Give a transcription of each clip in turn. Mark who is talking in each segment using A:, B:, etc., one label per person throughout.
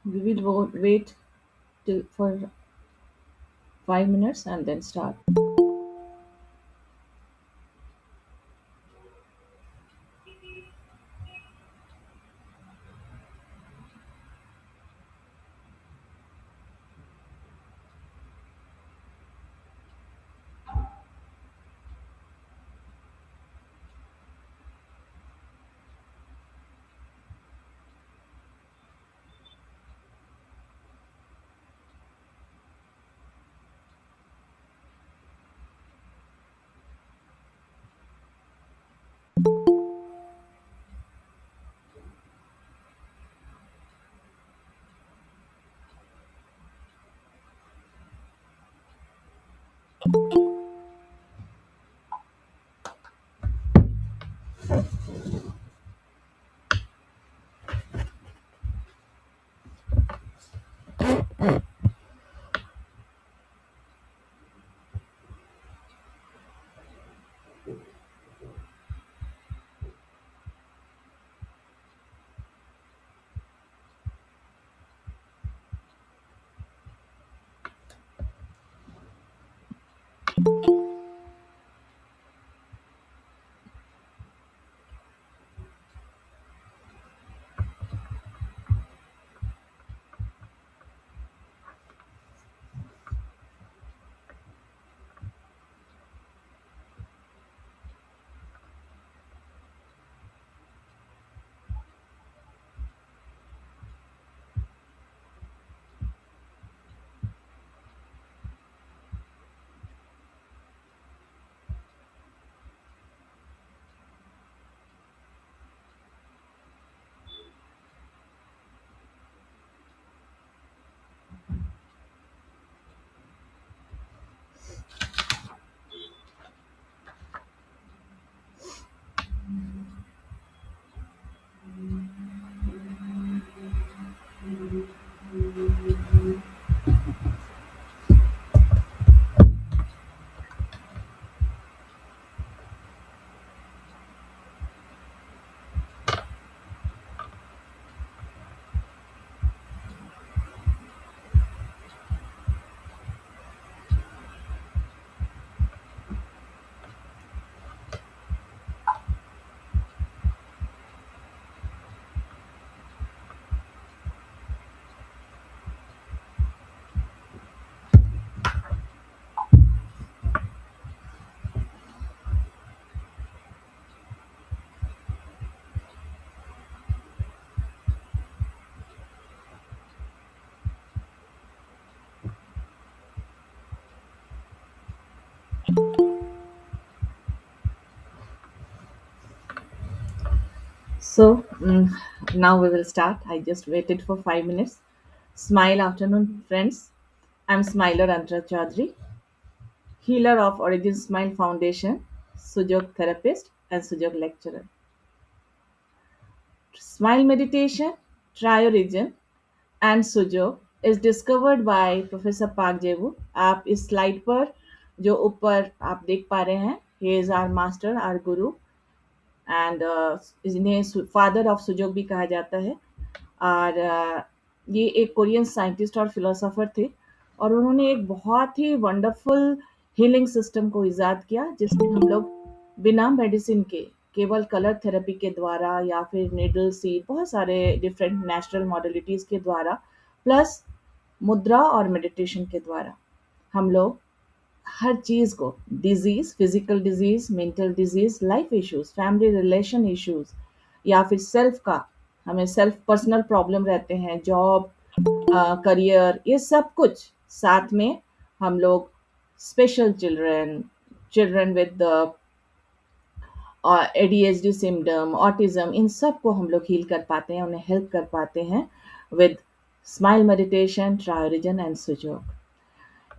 A: We will wait till for 5 minutes and then start. So now we will start. I just waited for 5 minutes. Smile afternoon, friends. I'm Smiler Antra Chaudhary, healer of Origin Smile Foundation, Sujok therapist, and Sujok lecturer. Smile meditation, Triorigin, and Sujok is discovered by professor पाक जेवू. आप इस slide पर जो ऊपर आप देख पा रहे हैं, he is our master, our guru, and इन्हें फादर ऑफ सुजोग भी कहा जाता है. और ये एक कोरियन साइंटिस्ट और फिलोसोफर थे, और उन्होंने एक बहुत ही वंडरफुल हीलिंग सिस्टम को इजाद किया, जिसमें हम लोग बिना मेडिसिन के, केवल कलर थेरेपी के द्वारा या फिर निडल सीड, बहुत सारे डिफरेंट नेचुरल मॉडलिटीज़ के द्वारा, प्लस मुद्रा और मेडिटेशन के द्वारा हम लोग हर चीज़ को, disease, physical disease, mental disease, life issues, family relation issues, या फिर सेल्फ का, हमें सेल्फ पर्सनल प्रॉब्लम रहते हैं, जॉब, करियर, ये सब कुछ साथ में हम लोग special children, children with ADHD symptom, autism, इन सब को हम लोग हील कर पाते हैं, उन्हें हेल्प कर पाते हैं विद स्माइल मेडिटेशन, ट्रायोरिजन एंड सुजोग.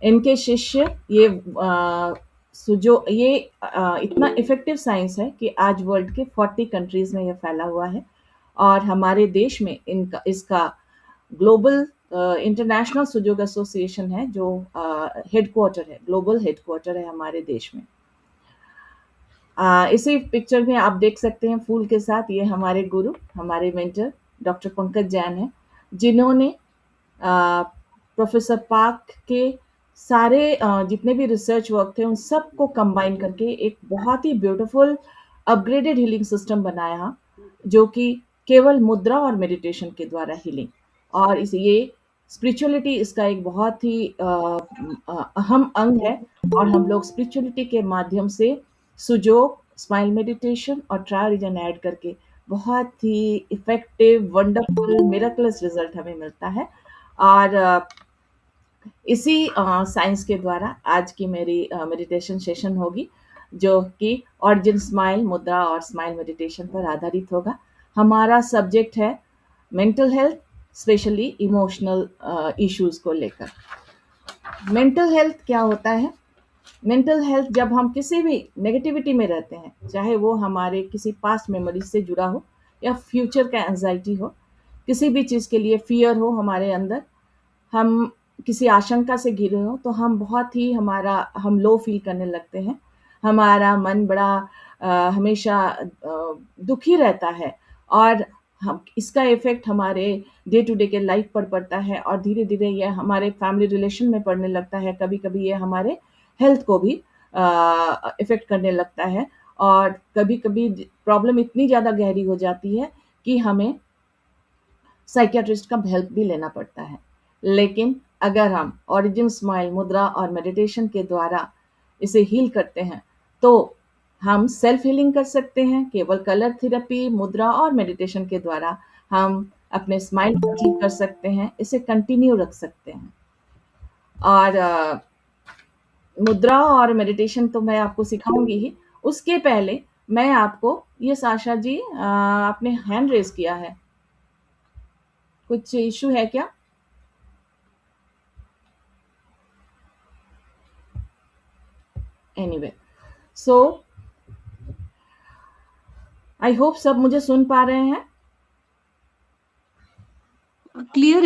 A: इनके शिष्य ये इतना इफेक्टिव साइंस है कि आज वर्ल्ड के 40 कंट्रीज में ये फैला हुआ है, और हमारे देश में इनका इसका ग्लोबल इंटरनेशनल सुजोग एसोसिएशन है, जो हेडक्वार्टर है, ग्लोबल हेडक्वार्टर है हमारे देश में. इसी पिक्चर में आप देख सकते हैं फूल के साथ, ये हमारे गुरु, हमारे मेंटर डॉक्टर पंकज जैन हैं, जिन्होंने प्रोफेसर पार्क के सारे जितने भी रिसर्च वर्क थे उन सबको कंबाइन करके एक बहुत ही ब्यूटीफुल अपग्रेडेड हीलिंग सिस्टम बनाया, जो कि केवल मुद्रा और मेडिटेशन के द्वारा हीलिंग। और इस ये स्पिरिचुअलिटी इसका एक बहुत ही अहम अंग है। और हम लोग स्पिरिचुअलिटी के माध्यम से सुजोग, स्माइल मेडिटेशन और ट्राई रीजन ऐड करके बहुत ही इफेक्टिव, वंडरफुल, मिरेकलस रिजल्ट हमें मिलता है। और इसी साइंस के द्वारा आज की मेरी मेडिटेशन सेशन होगी, जो कि ऑरिजिन स्माइल, मुद्रा और स्माइल मेडिटेशन पर आधारित होगा। हमारा सब्जेक्ट है mental health, specially emotional issues को लेकर। मेंटल हेल्थ क्या होता है? मेंटल हेल्थ जब हम किसी भी नेगेटिविटी में रहते हैं, चाहे वो हमारे किसी पास्ट मेमोरी से जुड़ा हो या फ्यूचर का एंजाइटी हो, किसी भी चीज़ के लिए फियर हो हमारे अंदर, हम किसी आशंका से घिरे हों, तो हम बहुत ही हम लो फ़ील करने लगते हैं। हमारा मन बड़ा हमेशा दुखी रहता है। और हम इसका इफ़ेक्ट हमारे डे टू डे के लाइफ़ पर पड़ता है और धीरे-धीरे ये हमारे फैमिली रिलेशन में पड़ने लगता है। कभी-कभी ये हमारे हेल्थ को भी इफ़ेक्ट करने लगता है। और कभी-कभी प्रॉब्लम इतनी ज़्यादा गहरी हो जाती है कि हमें साइकियाट्रिस्ट का हेल्प भी लेना पड़ता है। लेकिन अगर हम ओरिजिन स्माइल, मुद्रा और मेडिटेशन के द्वारा इसे हील करते हैं, तो हम सेल्फ हीलिंग कर सकते हैं। केवल कलर थेरेपी, मुद्रा और मेडिटेशन के द्वारा हम अपने स्माइल को अचीव कर सकते हैं, इसे कंटिन्यू रख सकते हैं। और मुद्रा और मेडिटेशन तो मैं आपको सिखाऊँगी ही। उसके पहले मैं आपको ये साशा जी, आपने हैंड रेज़ किया है, कुछ इश्यू है क्या? एनीवे, सो आई होप सब मुझे सुन पा रहे हैं।
B: क्लियर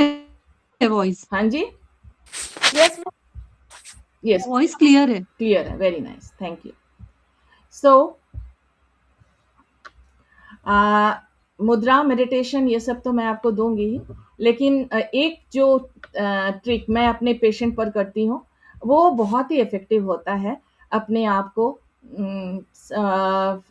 B: है वॉइस?
A: हाँ जी,
C: Yes,
A: यस,
B: वॉइस क्लियर है?
A: क्लियर है, वेरी नाइस, थैंक यू। सो मुद्रा, मेडिटेशन ये सब तो मैं आपको दूंगी ही, लेकिन एक जो ट्रिक मैं अपने पेशेंट पर करती हूँ, वो बहुत ही इफ़ेक्टिव होता है अपने आप को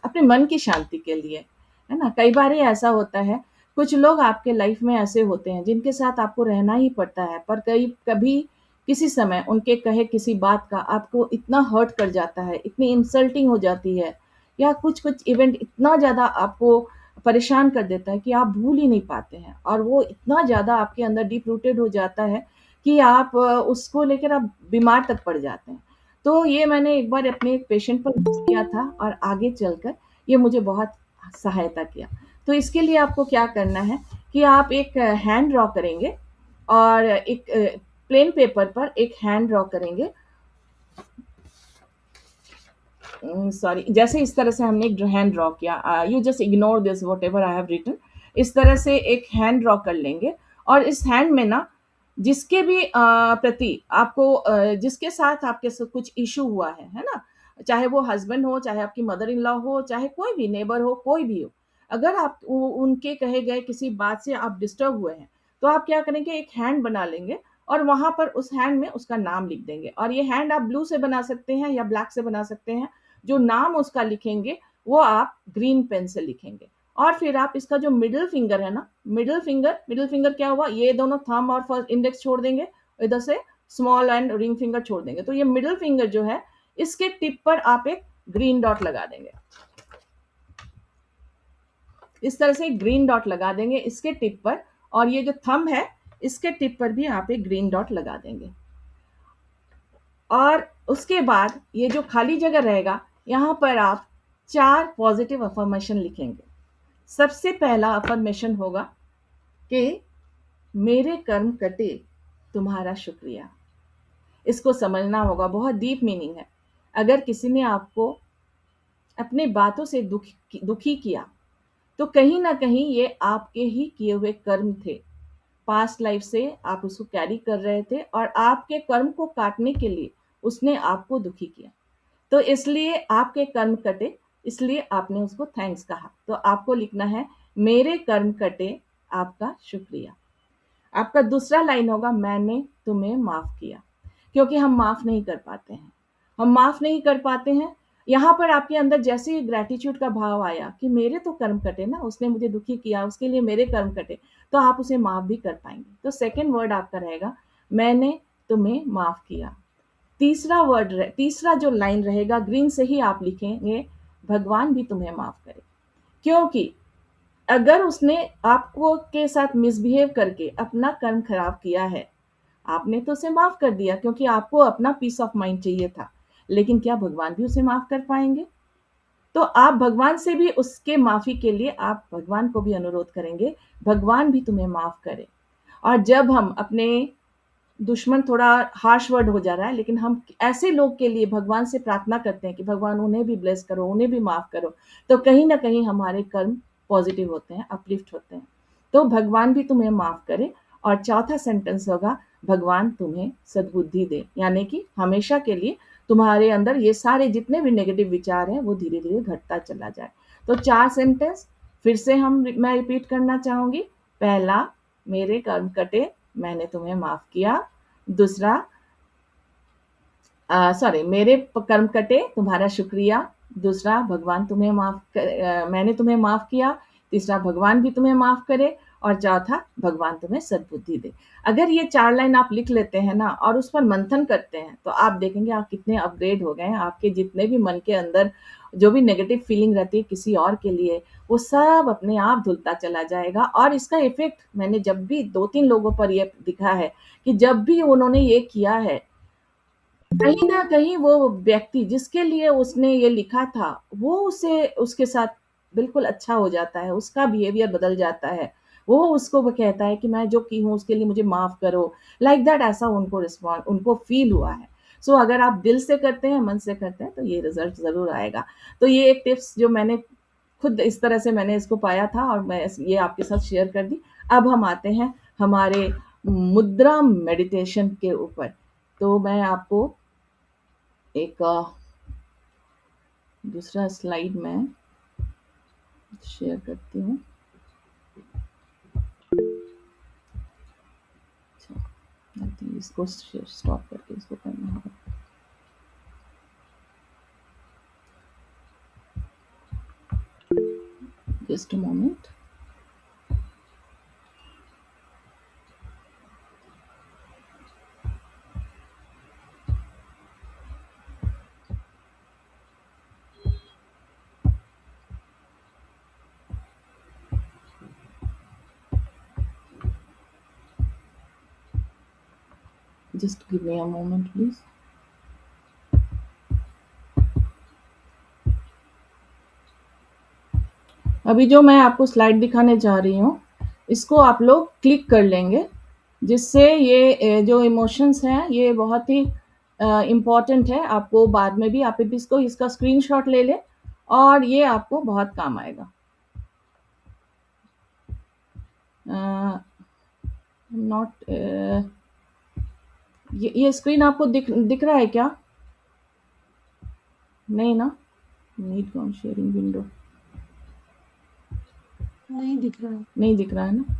A: अपने मन की शांति के लिए, है ना? कई बार ये ऐसा होता है, कुछ लोग आपके लाइफ में ऐसे होते हैं जिनके साथ आपको रहना ही पड़ता है, पर कभी किसी समय उनके कहे किसी बात का आपको इतना हर्ट कर जाता है, इतनी इंसल्टिंग हो जाती है, या कुछ-कुछ इवेंट इतना ज़्यादा आपको परेशान कर देता है कि आप भूल ही नहीं पाते हैं, और वो इतना ज़्यादा आपके अंदर डीप रूटेड हो जाता है कि आप उसको लेकर आप बीमार तक पड़ जाते हैं। तो ये मैंने एक बार अपने एक पेशेंट पर यूज़ किया था और आगे चलकर ये मुझे बहुत सहायता किया। तो इसके लिए आपको क्या करना है कि आप एक हैंड ड्रॉ करेंगे और एक प्लेन पेपर पर एक हैंड ड्रॉ करेंगे। सॉरी, जैसे इस तरह से हमने एक हैंड ड्रॉ किया, you just ignore this whatever I have written. इस तरह से एक हैंड ड्रॉ कर लेंगे और इस हैंड में ना जिसके भी प्रति आपको जिसके साथ आपके कुछ इशू हुआ है ना? चाहे वो हस्बैंड हो, चाहे आपकी मदर इन लॉ हो, चाहे कोई भी नेबर हो, कोई भी हो। अगर आप उनके कहे गए किसी बात से आप डिस्टर्ब हुए हैं, तो आप क्या करेंगे, एक हैंड बना लेंगे और वहां पर उस हैंड में उसका नाम लिख देंगे। और ये हैंड आप ब्लू से बना सकते हैं या ब्लैक से बना सकते हैं। जो नाम उसका लिखेंगे वो आप ग्रीन पेन से लिखेंगे। और फिर आप इसका जो मिडिल फिंगर है ना, मिडिल फिंगर क्या हुआ, ये दोनों थंब और फर्स्ट इंडेक्स छोड़ देंगे, इधर से स्मॉल एंड रिंग फिंगर छोड़ देंगे। तो ये मिडिल फिंगर जो है, इसके टिप पर आप एक ग्रीन डॉट लगा देंगे। इस तरह से ग्रीन डॉट लगा देंगे इसके टिप पर। और ये जो थंब है, इसके टिप पर भी आप एक ग्रीन डॉट लगा देंगे। और उसके बाद ये जो खाली जगह रहेगा, यहाँ पर आप 4 पॉजिटिव अफ़र्मेशन लिखेंगे। सबसे पहला अफ़र्मेशन होगा कि मेरे कर्म कटे, तुम्हारा शुक्रिया। इसको समझना होगा, बहुत डीप मीनिंग है। अगर किसी ने आपको अपनी बातों से दुखी किया, तो कहीं न कहीं ये आपके ही किए हुए कर्म थे। पास्ट लाइफ से आप उसको कैरी कर रहे थे और आपके कर्म को काटने के लिए उसने आपको दुखी किया। तो इसलिए आपके कर्म कटे, इसलिए आपने उसको थैंक्स कहा। तो आपको लिखना है, मेरे कर्म कटे, आपका शुक्रिया। आपका दूसरा लाइन होगा मैंने तुम्हें माफ़ किया, क्योंकि हम माफ़ नहीं कर पाते हैं। हम माफ़ नहीं कर पाते हैं, यहाँ पर आपके अंदर जैसे ही ग्रैटिट्यूड का भाव आया कि मेरे तो कर्म कटे ना, उसने मुझे दुखी किया, उसके लिए मेरे कर्म कटे, तो आप उसे माफ़ भी कर पाएँगे। तो सेकंड वर्ड आपका रहेगा मैंने तुम्हें माफ़ किया। तीसरा जो लाइन रहेगा ग्रीन से ही आप लिखेंगे भगवान भी तुम्हें माफ़ करे। क्योंकि अगर उसने आपको के साथ मिसबिहेव करके अपना कर्म खराब किया है, आपने तो उसे माफ़ कर दिया क्योंकि आपको अपना पीस ऑफ माइंड चाहिए था। लेकिन क्या भगवान भी उसे माफ़ कर पाएँगे? तो आप भगवान से भी उसके माफ़ी के लिए आप भगवान को भी अनुरोध करेंगे, भगवान भी तुम्हें माफ़ करे। और जब हम अपने दुश्मन थोड़ा हार्श वर्ड हो जा रहा है, लेकिन हम ऐसे लोग के लिए भगवान से प्रार्थना करते हैं कि भगवान उन्हें भी ब्लेस करो, उन्हें भी माफ़ करो, तो कहीं न कहीं हमारे कर्म पॉज़िटिव होते हैं, अपलिफ्ट होते हैं। तो भगवान भी तुम्हें माफ़ करे। और चौथा सेंटेंस होगा भगवान तुम्हें सद्बुद्धि दे, यानी कि हमेशा के लिए तुम्हारे अंदर ये सारे जितने भी नेगेटिव विचार हैं, वो धीरे-धीरे घटता चला जाए। तो 4 सेंटेंस फिर से मैं रिपीट करना चाहूँगी। पहला, मेरे कर्म कटे, मैंने तुम्हें माफ़ किया। दूसरा, सॉरी, मेरे कर्म कटे, तुम्हारा शुक्रिया। दूसरा, भगवान तुम्हें मैंने तुम्हें माफ़ किया। तीसरा, भगवान भी तुम्हें माफ़ करे। और चौथा, भगवान तुम्हें सद्बुद्धि दे। अगर ये 4 लाइन आप लिख लेते हैं ना और उस पर मंथन करते हैं, तो आप देखेंगे आप कितने अपग्रेड हो गए हैं। आपके जितने भी मन के अंदर जो भी नेगेटिव फीलिंग रहती है किसी और के लिए, वो सब अपने आप धुलता चला जाएगा। और इसका इफ़ेक्ट मैंने जब भी 2-3 लोगों पर ये दिखा है कि जब भी उन्होंने ये किया है, कहीं न कहीं वो व्यक्ति जिसके लिए उसने ये लिखा था, वो उसे उसके साथ बिल्कुल अच्छा हो जाता है, उसका बिहेवियर बदल जाता है। वो कहता है कि मैं जो की हूँ उसके लिए मुझे माफ़ करो, लाइक दैट, ऐसा उनको फ़ील हुआ है। सो अगर आप दिल से करते हैं, मन से करते हैं, तो ये रिज़ल्ट ज़रूर आएगा। तो ये एक टिप्स जो मैंने खुद इस तरह से मैंने इसको पाया था और मैं ये आपके साथ शेयर कर दी। अब हम आते हैं हमारे मुद्रा मेडिटेशन के ऊपर। तो मैं आपको एक दूसरा स्लाइड में शेयर करती हूँ। अच्छा, आई थिंक इसको स्टॉप करके इसको करना होगा। Just a moment. Just give me a moment please. अभी जो मैं आपको स्लाइड दिखाने जा रही हूँ, इसको आप लोग क्लिक कर लेंगे, जिससे ये जो इमोशंस हैं ये बहुत ही इम्पोर्टेंट है। आपको बाद में भी आप इसको इसका स्क्रीनशॉट ले लें और ये आपको बहुत काम आएगा। नॉट ये स्क्रीन आपको दिख रहा है क्या? नहीं ना? नीड कॉन शेयरिंग विंडो
B: नहीं दिख रहा है।
A: नहीं दिख रहा है ना?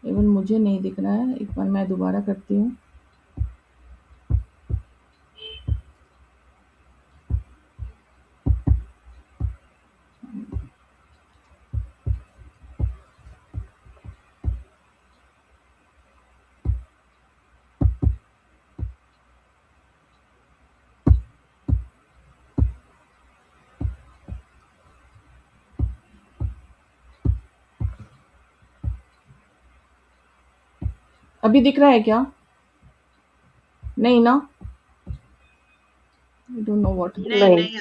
A: इवन मुझे नहीं दिख रहा है। एक बार मैं दोबारा करती हूँ। अभी दिख रहा है क्या? नहीं ना? I don't know what.
C: नहीं।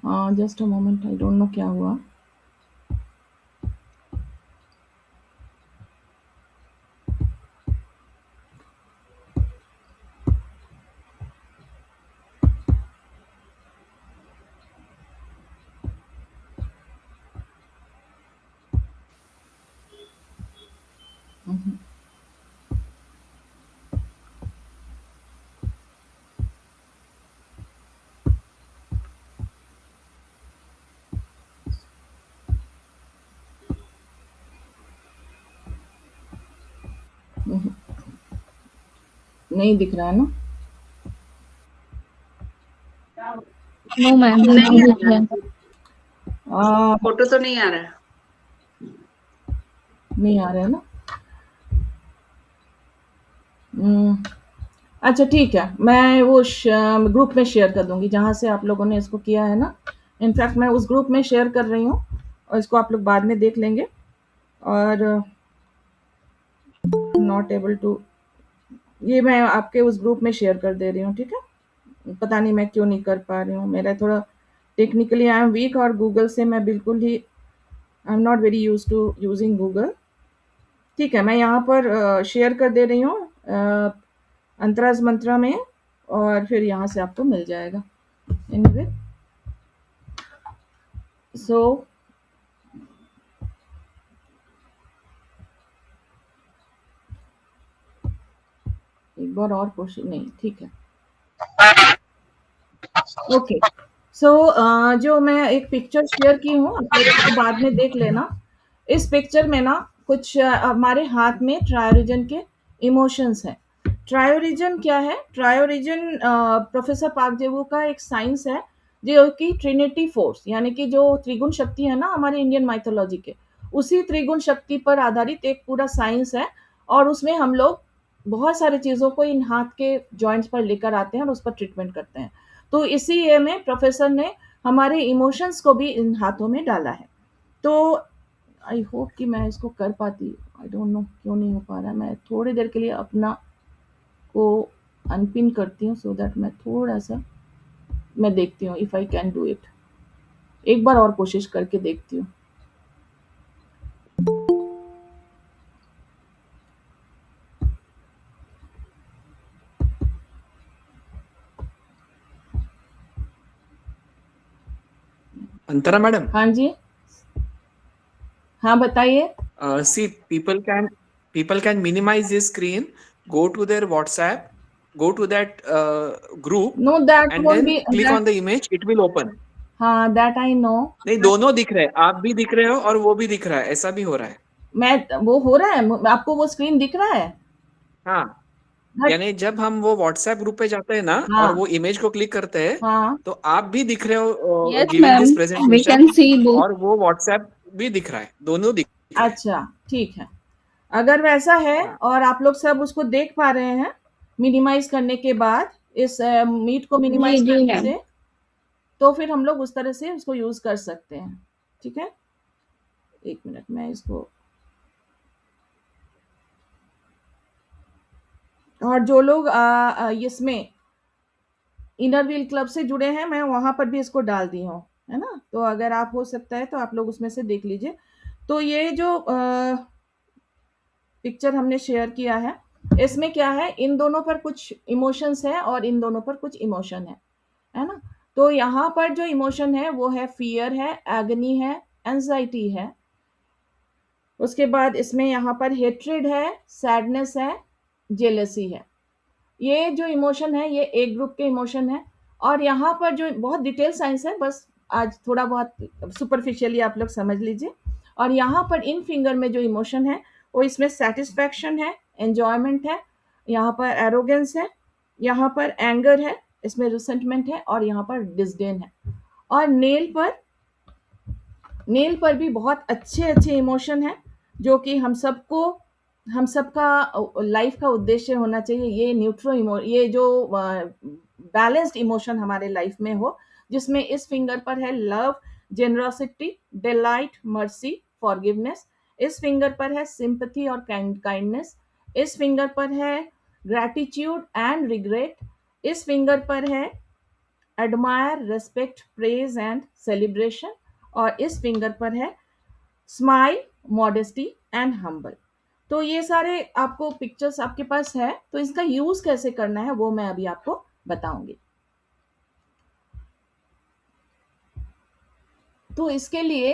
A: हाँ, just a moment, I don't know क्या हुआ। हम्म, हम्म। नहीं दिख रहा है ना?
B: नो मैम,
C: नहीं
B: नहीं
C: आ
B: दिख
C: रहा
B: रहा
C: है,
B: है।
C: फोटो तो नहीं आ रहा है।
A: नहीं आ रहा है ना? हुँ, अच्छा ठीक है, मैं वो ग्रुप में शेयर कर दूँगी जहाँ से आप लोगों ने इसको किया है ना। इनफैक्ट मैं उस ग्रुप में शेयर कर रही हूँ और इसको आप लोग बाद में देख लेंगे। और नॉट एबल टू, ये मैं आपके उस ग्रुप में शेयर कर दे रही हूँ, ठीक है? पता नहीं मैं क्यों नहीं कर पा रही हूँ, मेरा थोड़ा टेक्निकली आई एम वीक और गूगल से मैं बिल्कुल ही I am not very used to using Google. ठीक है, मैं यहाँ पर शेयर कर दे रही हूँ अंतराज मंत्रा में, और फिर यहाँ से आपको मिल जाएगा। एनीवे, सो एक बार और कोशिश, नहीं ठीक है, ओके। सो जो मैं एक पिक्चर शेयर की हूँ, आप लोग इसको बाद में देख लेना। इस पिक्चर में ना कुछ हमारे हाथ में ट्रायोरीजन के इमोशंस हैं। ट्रायोरीजन क्या है? ट्रायोरीजन प्रोफेसर पार्क जेवू का एक साइंस है, जो कि ट्रिनिटी फोर्स, यानी कि जो त्रिगुण शक्ति है ना हमारे इंडियन माइथोलॉजी के, उसी त्रिगुण शक्ति पर आधारित एक पूरा साइंस है। और उसमें हम लोग बहुत सारी चीज़ों को इन हाथ के जॉइंट्स पर लेकर आते हैं और उस पर ट्रीटमेंट करते हैं। तो इसी ये में प्रोफेसर ने हमारे इमोशंस को भी इन हाथों में डाला है। तो आई होप कि मैं इसको कर पाती। आई डोंट नो क्यों नहीं हो पा रहा है। मैं थोड़ी देर के लिए अपना को अनपिन करती हूँ, सो दैट मैं थोड़ा सा मैं देखती हूँ if I can do it. एक बार और कोशिश करके देखती हूँ।
D: Antara madam,
A: हाँ जी, हाँ बताइए।
D: see people can minimize this screen, go to their WhatsApp, go to that group,
A: no that
D: and
A: won't
D: then
A: be
D: click
A: that,
D: on the image. It will open.
A: हाँ दैट आई नो।
D: नहीं, दोनों दिख रहे हैं, आप भी दिख रहे हो और वो भी दिख रहा है, ऐसा भी हो रहा है।
A: मैं वो हो रहा है, आपको वो स्क्रीन दिख रहा है?
D: हाँ,
A: बट
D: यानी जब हम वो WhatsApp ग्रुप पे जाते हैं ना और
A: हाँ,
D: वो इमेज को क्लिक करते हैं,
A: हाँ,
D: तो आप भी दिख रहे हो
B: Yes,
D: giving this
B: ma'am. We
D: presentation,
B: can see both.
D: और वो WhatsApp भी दिख रहा है, दोनों दिख रहा है।
A: अच्छा, ठीक है। अगर वैसा है
D: हाँ
A: और आप लोग सब उसको देख पा रहे हैं मिनिमाइज करने के बाद, इस मीट को
B: जी
A: मिनिमाइज
B: जी
A: करने
B: मैम।
A: से, तो फिर हम लोग उस तरह से उसको यूज कर सकते हैं। ठीक है, एक मिनट मैं इसको, और जो लोग इसमें इनर व्हील क्लब से जुड़े हैं, मैं वहां पर भी इसको डाल दी हूँ, है ना? तो अगर आप हो सकता है तो आप लोग उसमें से देख लीजिए। तो ये जो पिक्चर हमने शेयर किया है, इसमें क्या है, इन दोनों पर कुछ इमोशंस है और इन दोनों पर कुछ इमोशन है ना? तो यहाँ पर जो इमोशन है वो है फियर है, एगनी है, एंजाइटी है। उसके बाद इसमें यहाँ पर हेट्रेड है, सैडनेस है, जेलसी है। ये जो इमोशन है ये एक ग्रुप के इमोशन है। और यहाँ पर जो बहुत डिटेल साइंस है, बस आज थोड़ा बहुत सुपरफिशियली आप लोग समझ लीजिए। और यहाँ पर इन फिंगर में जो इमोशन है वो इसमें सेटिस्फैक्शन है, एंजॉयमेंट है, यहाँ पर एरोगेंस है, यहाँ पर एंगर है, इसमें रिसेंटमेंट है, और यहाँ पर डिसडेन है। और नेल पर भी बहुत अच्छे अच्छे इमोशन हैं, जो कि हम सबका लाइफ का उद्देश्य होना चाहिए, ये ये जो बैलेंस्ड इमोशन हमारे लाइफ में हो, जिसमें इस फिंगर पर है love, generosity, delight, mercy, forgiveness. इस फिंगर पर है सिंपैथी और काइंडनेस। इस फिंगर पर है ग्रैटिट्यूड एंड रिग्रेट। इस फिंगर पर है admire, respect, praise and celebration. और इस फिंगर पर है स्माइल, मॉडेस्टी एंड हम्बल। तो ये सारे आपको पिक्चर्स आपके पास है, तो इसका यूज कैसे करना है वो मैं अभी आपको बताऊंगी। तो इसके लिए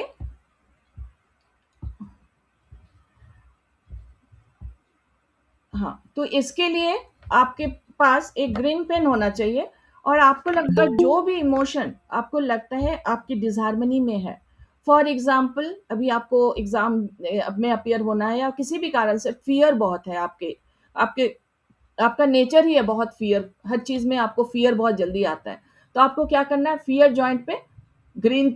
A: हाँ, तो इसके लिए आपके पास एक ग्रीन पेन होना चाहिए। और आपको लगता है जो भी इमोशन आपको लगता है आपकी डिसहार्मनी में है, फॉर एग्जाम्पल अभी आपको एग्जाम में अपियर होना है, या किसी भी कारण से फियर बहुत है आपके आपके आपका नेचर ही है बहुत फियर, हर चीज़ में आपको फियर बहुत जल्दी आता है। तो आपको क्या करना है, फियर जॉइंट पे ग्रीन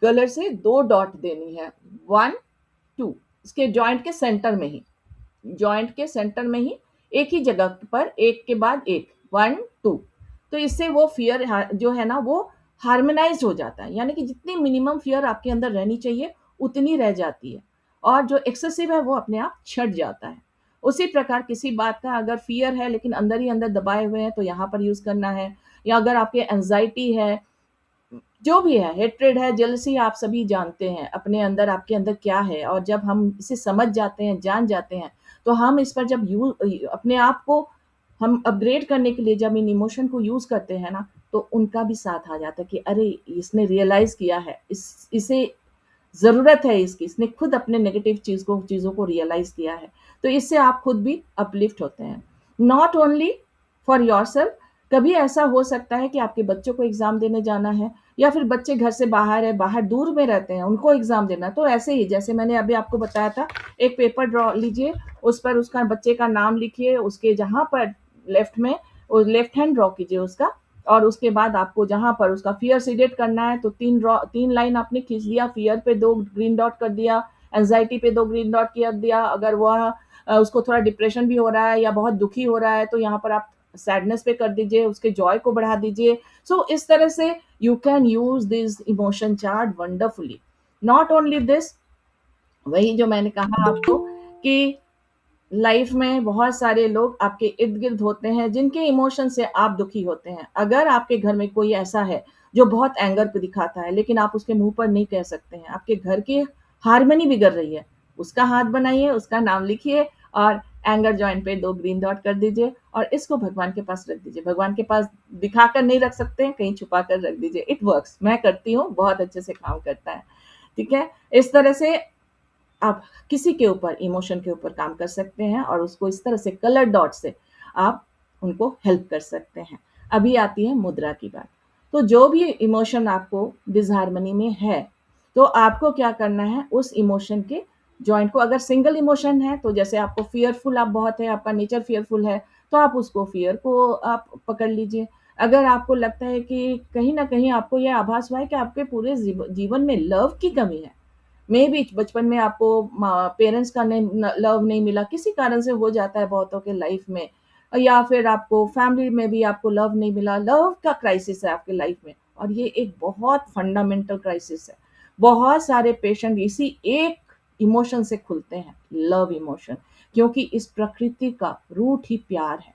A: कलर से 2 डॉट देनी है, 1, 2 इसके जॉइंट के सेंटर में ही, जॉइंट के सेंटर में ही एक ही जगह पर एक के बाद एक, 1, 2। तो इससे वो फियर जो है ना वो हार्मोनाइज्ड हो जाता है, यानी कि जितनी मिनिमम फियर आपके अंदर रहनी चाहिए उतनी रह जाती है, और जो एक्सेसिव है वो अपने आप छट जाता है। उसी प्रकार किसी बात का अगर फियर है लेकिन अंदर ही अंदर दबाए हुए हैं तो यहाँ पर यूज़ करना है, या अगर आपके एंजाइटी है, जो भी है, हेट्रेड है, जेलसी, आप सभी जानते हैं अपने अंदर आपके अंदर क्या है, और जब हम इसे समझ जाते हैं, जान जाते हैं, तो हम इस पर जब अपने आप को हम अपग्रेड करने के लिए जब इन इमोशन को यूज़ करते हैं ना, तो उनका भी साथ आ जाता है कि अरे! इसने रियलाइज़ किया है, इसे ज़रूरत है इसकी, इसने खुद अपने नेगेटिव चीज़ों को रियलाइज़ किया है। तो इससे आप खुद भी अपलिफ्ट होते हैं। नॉट ओनली फॉर योरसेल्फ, कभी ऐसा हो सकता है कि आपके बच्चों को एग्ज़ाम देने जाना है, या फिर बच्चे घर से बाहर है, बाहर दूर में रहते हैं, उनको एग्ज़ाम देना है। तो ऐसे ही जैसे मैंने अभी आपको बताया था, एक पेपर ड्रॉ लीजिए, उस पर उसका बच्चे का नाम लिखिए, उसके जहाँ पर लेफ्ट में वो लेफ्ट हैंड ड्रॉ कीजिए उसका, और उसके बाद आपको जहाँ पर उसका फियर सीडेट करना है तो 3 लाइन आपने खींच दिया, फियर पे 2 ग्रीन डॉट कर दिया, एंग्ज़ायटी पे 2 ग्रीन डॉट कर दिया। अगर वह उसको थोड़ा डिप्रेशन भी हो रहा है या बहुत दुखी हो रहा है तो यहाँ पर आप सैडनेस पे कर दीजिए, उसके जॉय को बढ़ा दीजिए। सो इस तरह से you can use this emotion chart wonderfully. Not only this, वही जो मैंने कहा आपको कि लाइफ में बहुत सारे लोग आपके इर्द-गिर्द होते हैं जिनके इमोशन से आप दुखी होते हैं। अगर आपके घर में कोई ऐसा है जो बहुत एंगर को दिखाता है लेकिन आप उसके मुँह पर नहीं कह सकते हैं, आपके घर की हार्मनी बिगड़ रही है, उसका हाथ बनाइए, उसका नाम लिखिए और एंगर जॉइंट पे 2 ग्रीन डॉट कर दीजिए और इसको भगवान के पास रख दीजिए। भगवान के पास दिखाकर नहीं रख सकते हैं, कहीं छुपा कर रख दीजिए। इट वर्क्स, मैं करती हूँ, बहुत अच्छे से काम करता है। ठीक है? इस तरह से आप किसी के ऊपर इमोशन के ऊपर काम कर सकते हैं और उसको इस तरह से कलर डॉट से आप उनको हेल्प कर सकते हैं। अभी आती है मुद्रा की बात। तो जो भी इमोशन आपको डिसहार्मनी में है, तो आपको क्या करना है, उस इमोशन के जॉइंट को, अगर सिंगल इमोशन है तो जैसे आपको फ़ियरफुल आप बहुत है, आपका नेचर फ़ियरफुल है, तो आप उसको फ़ियर को आप पकड़ लीजिए। अगर आपको लगता है कि कहीं न कहीं आपको ये आभास हुआ है कि आपके पूरे जीवन में लव की कमी है, मेबी बचपन में आपको पेरेंट्स का लव नहीं मिला, किसी कारण से हो जाता है बहुतों के लाइफ में, या फिर आपको फैमिली में भी आपको लव नहीं मिला, लव का क्राइसिस है आपके लाइफ में, और ये एक बहुत फंडामेंटल क्राइसिस है। बहुत सारे पेशेंट इसी एक इमोशन से खुलते हैं, लव इमोशन, क्योंकि इस प्रकृति का रूट ही प्यार है,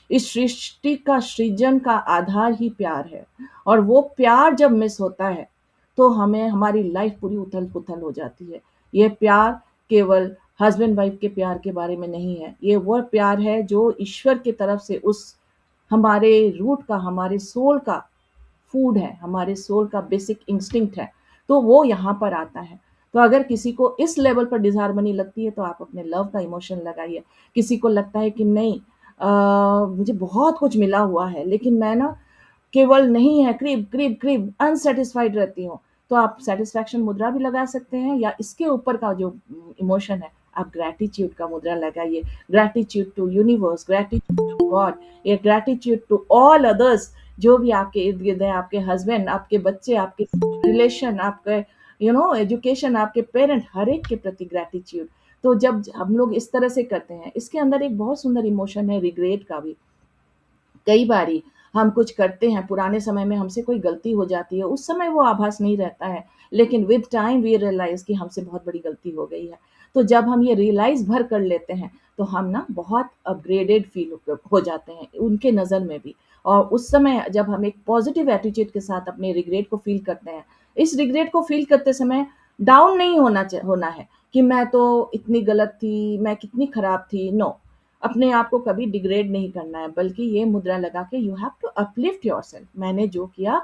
A: इस सृष्टि का सृजन का आधार ही प्यार है, और वो प्यार जब मिस होता है तो हमें हमारी लाइफ पूरी उथल-पुथल हो जाती है। ये प्यार केवल हस्बैंड वाइफ के प्यार के बारे में नहीं है, ये वो प्यार है जो ईश्वर की तरफ से उस हमारे रूट का, हमारे सोल का फूड है, हमारे सोल का बेसिक इंस्टिंक्ट है, तो वो यहाँ पर आता है। तो अगर किसी को इस लेवल पर डिसहार्मनी लगती है तो आप अपने लव का इमोशन लगाइए। किसी को लगता है कि नहीं, मुझे बहुत कुछ मिला हुआ है लेकिन मैं ना केवल नहीं है, क्रीब अनसैटिस्फाइड रहती हूँ, तो आप सैटिस्फैक्शन मुद्रा भी लगा सकते हैं, या इसके ऊपर का जो इमोशन है, आप ग्रैटिट्यूड का मुद्रा लगाइए। Gratitude to universe, gratitude to God, या ग्रैटिट्यूड टू ऑल अदर्स, जो भी आपके इर्द-गिर्द हैं, आपके हस्बैंड, आपके बच्चे, आपके रिलेशन, आपके एजुकेशन, आपके पेरेंट, हर एक के प्रति ग्रैटिट्यूड। तो जब हम लोग इस तरह से करते हैं, इसके अंदर एक बहुत सुंदर इमोशन है रिग्रेट का भी। कई बारी हम कुछ करते हैं, पुराने समय में हमसे कोई गलती हो जाती है, उस समय वो आभास नहीं रहता है, लेकिन विद टाइम वी रियलाइज़ कि हमसे बहुत बड़ी गलती हो गई है। तो जब हम ये रियलाइज़ भर कर लेते हैं, तो हम ना बहुत अपग्रेडेड फ़ील हो जाते हैं उनके नज़र में भी, और उस समय जब हम एक पॉज़िटिव एटीट्यूड के साथ अपने रिग्रेट को फ़ील करते हैं, इस रिग्रेट को फ़ील करते समय डाउन नहीं होना है कि मैं तो इतनी गलत थी, मैं कितनी खराब थी, नो। अपने आप को कभी डिग्रेड नहीं करना है, बल्कि ये मुद्रा लगा के you have to uplift yourself. मैंने जो किया,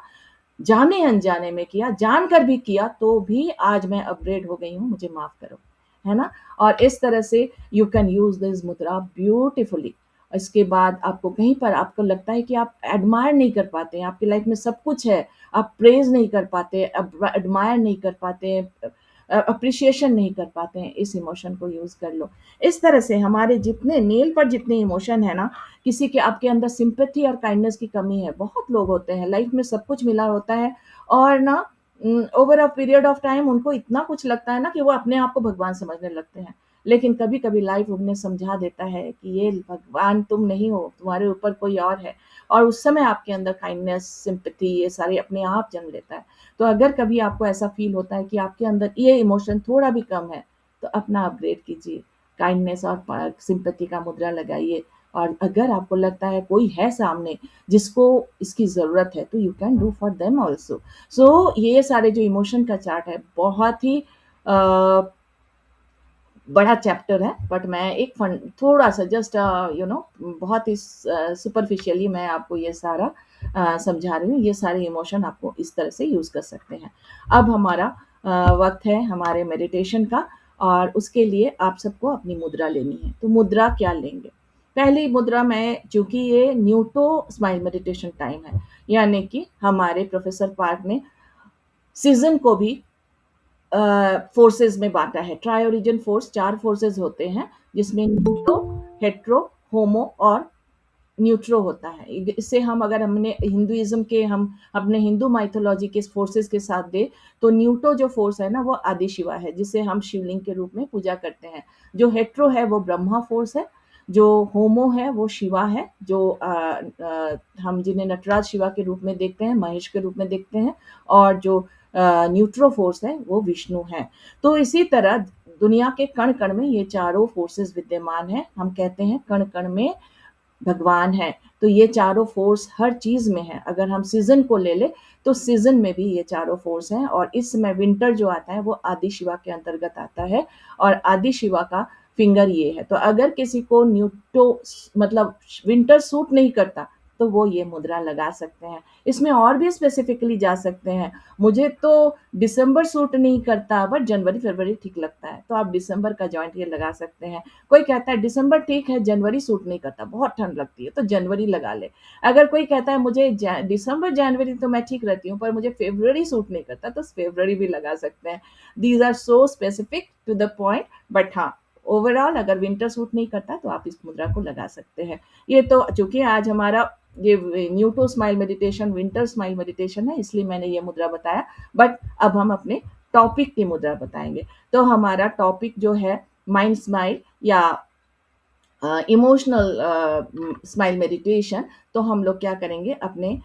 A: जाने अनजाने में किया, जानकर भी किया, तो भी आज मैं अपग्रेड हो गई हूँ, मुझे माफ़ करो, है ना? और इस तरह से यू कैन यूज़ दिस मुद्रा ब्यूटीफुली। इसके बाद आपको कहीं पर आपको लगता है कि आप एडमायर नहीं कर पाते हैं, आपकी लाइफ में सब कुछ है, आप प्रेज़ नहीं कर पाते, एडमायर नहीं कर पाते, अप्रिशिएशन नहीं कर पाते हैं, इस इमोशन को यूज़ कर लो। इस तरह से हमारे जितने नेल पर जितने इमोशन है ना, किसी के आपके अंदर सिंपैथी और काइंडनेस की कमी है। बहुत लोग होते हैं लाइफ में सब कुछ मिला होता है और ना over a period of time उनको इतना कुछ लगता है ना कि वो अपने आप को भगवान समझने लगते हैं। लेकिन कभी-कभी लाइफ उन्हें समझा देता है कि ये भगवान तुम नहीं हो, तुम्हारे ऊपर कोई और है, और उस समय आपके अंदर काइंडनेस, सिंपैथी ये सारे अपने आप जन्म लेता है। तो अगर कभी आपको ऐसा फ़ील होता है कि आपके अंदर ये इमोशन थोड़ा भी कम है, तो अपना अपग्रेड कीजिए, काइंडनेस और सिंपैथी का मुद्रा लगाइए। और अगर आपको लगता है कोई है सामने जिसको इसकी ज़रूरत है, तो you can do for them also. So ये सारे जो इमोशन का चार्ट है, बहुत ही बड़ा चैप्टर है, बट मैं एक फन थोड़ा सा जस्ट बहुत ही सुपरफिशियली मैं आपको ये सारा समझा रही हूँ। ये सारे इमोशन आपको इस तरह से यूज़ कर सकते हैं। अब हमारा वक्त है हमारे मेडिटेशन का, और उसके लिए आप सबको अपनी मुद्रा लेनी है। तो मुद्रा क्या लेंगे? पहली मुद्रा में, चूंकि ये न्यूटो स्माइल मेडिटेशन टाइम है, यानी कि हमारे प्रोफेसर पार्क ने सीजन को भी फोर्सेस में बांटा है। ट्रायोरिजन फोर्स 4 फोर्सेस होते हैं, जिसमें न्यूट्रो, हेट्रो, होमो और न्यूट्रो होता है। इससे हम अगर हमने हिंदुइज्म के हम अपने हिंदू माइथोलॉजी के फोर्सेस के साथ दे, तो न्यूट्रो जो फोर्स है ना, वो आदि शिवा है, जिसे हम शिवलिंग के रूप में पूजा करते हैं। जो हेट्रो है वो ब्रह्मा फोर्स है, जो होमो है वो शिवा है, जो हम जिन्हें नटराज शिवा के रूप में देखते हैं, महेश के रूप में देखते हैं, और जो न्यूट्रो फोर्स है वो विष्णु है। तो इसी तरह दुनिया के कण कण में ये चारों फोर्सेस विद्यमान है। हम कहते हैं कण कण में भगवान है। तो ये चारों फोर्स हर चीज में है। अगर हम सीजन को ले ले, तो सीजन में भी ये चारों फोर्स हैं, और इस समय विंटर जो आता है वो आदि शिवा के अंतर्गत आता है, और आदि शिवा का फिंगर ये है। तो अगर किसी को न्यूटो मतलब विंटर सूट नहीं करता, तो वो ये मुद्रा लगा सकते हैं। इसमें और भी स्पेसिफिकली जा सकते हैं, मुझे तो दिसंबर सूट नहीं करता बट जनवरी फरवरी ठीक लगता है, तो आप दिसंबर का जॉइंट ये लगा सकते हैं। कोई कहता है दिसंबर ठीक है, जनवरी सूट नहीं करता, बहुत ठंड लगती है, तो जनवरी लगा ले। अगर कोई कहता है मुझे दिसंबर जनवरी तो मैं ठीक रहती हूँ, पर मुझे फरवरी सूट नहीं करता, तो फरवरी भी लगा सकते हैं। These are so specific to the point, but हाँ, ओवरऑल अगर विंटर सूट नहीं करता तो आप इस मुद्रा को लगा सकते हैं। ये तो चूंकि आज हमारा ये न्यूटो smile meditation winter smile meditation है, इसलिए मैंने ये मुद्रा बताया। बट अब हम अपने टॉपिक की मुद्रा बताएंगे। तो हमारा टॉपिक जो है माइंड स्माइल या इमोशनल स्माइल मेडिटेशन, तो हम लोग क्या करेंगे, अपने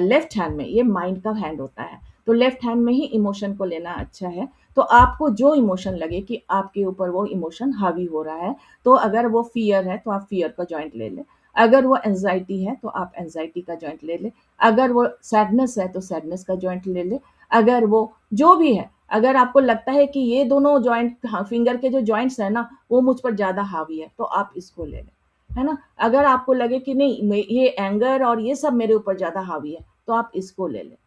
A: लेफ्ट हैंड में, ये माइंड का हैंड होता है, तो लेफ्ट हैंड में ही इमोशन को लेना अच्छा है। तो आपको जो इमोशन लगे कि आपके ऊपर वो इमोशन हावी हो रहा है, तो अगर वो फियर है तो आप फियर का जॉइंट ले लें, अगर वो एंजाइटी है तो आप एंजाइटी का जॉइंट ले लें, अगर वो सैडनेस है तो सैडनेस का जॉइंट ले लें, अगर वो जो भी है, अगर आपको लगता है कि ये दोनों जॉइंट फिंगर के जो जॉइंट्स है ना, वो मुझ पर ज़्यादा हावी है, तो आप इसको ले लें, है ना। अगर आपको लगे कि नहीं ये एंगर और ये सब मेरे ऊपर ज़्यादा हावी है, तो आप इसको ले लें,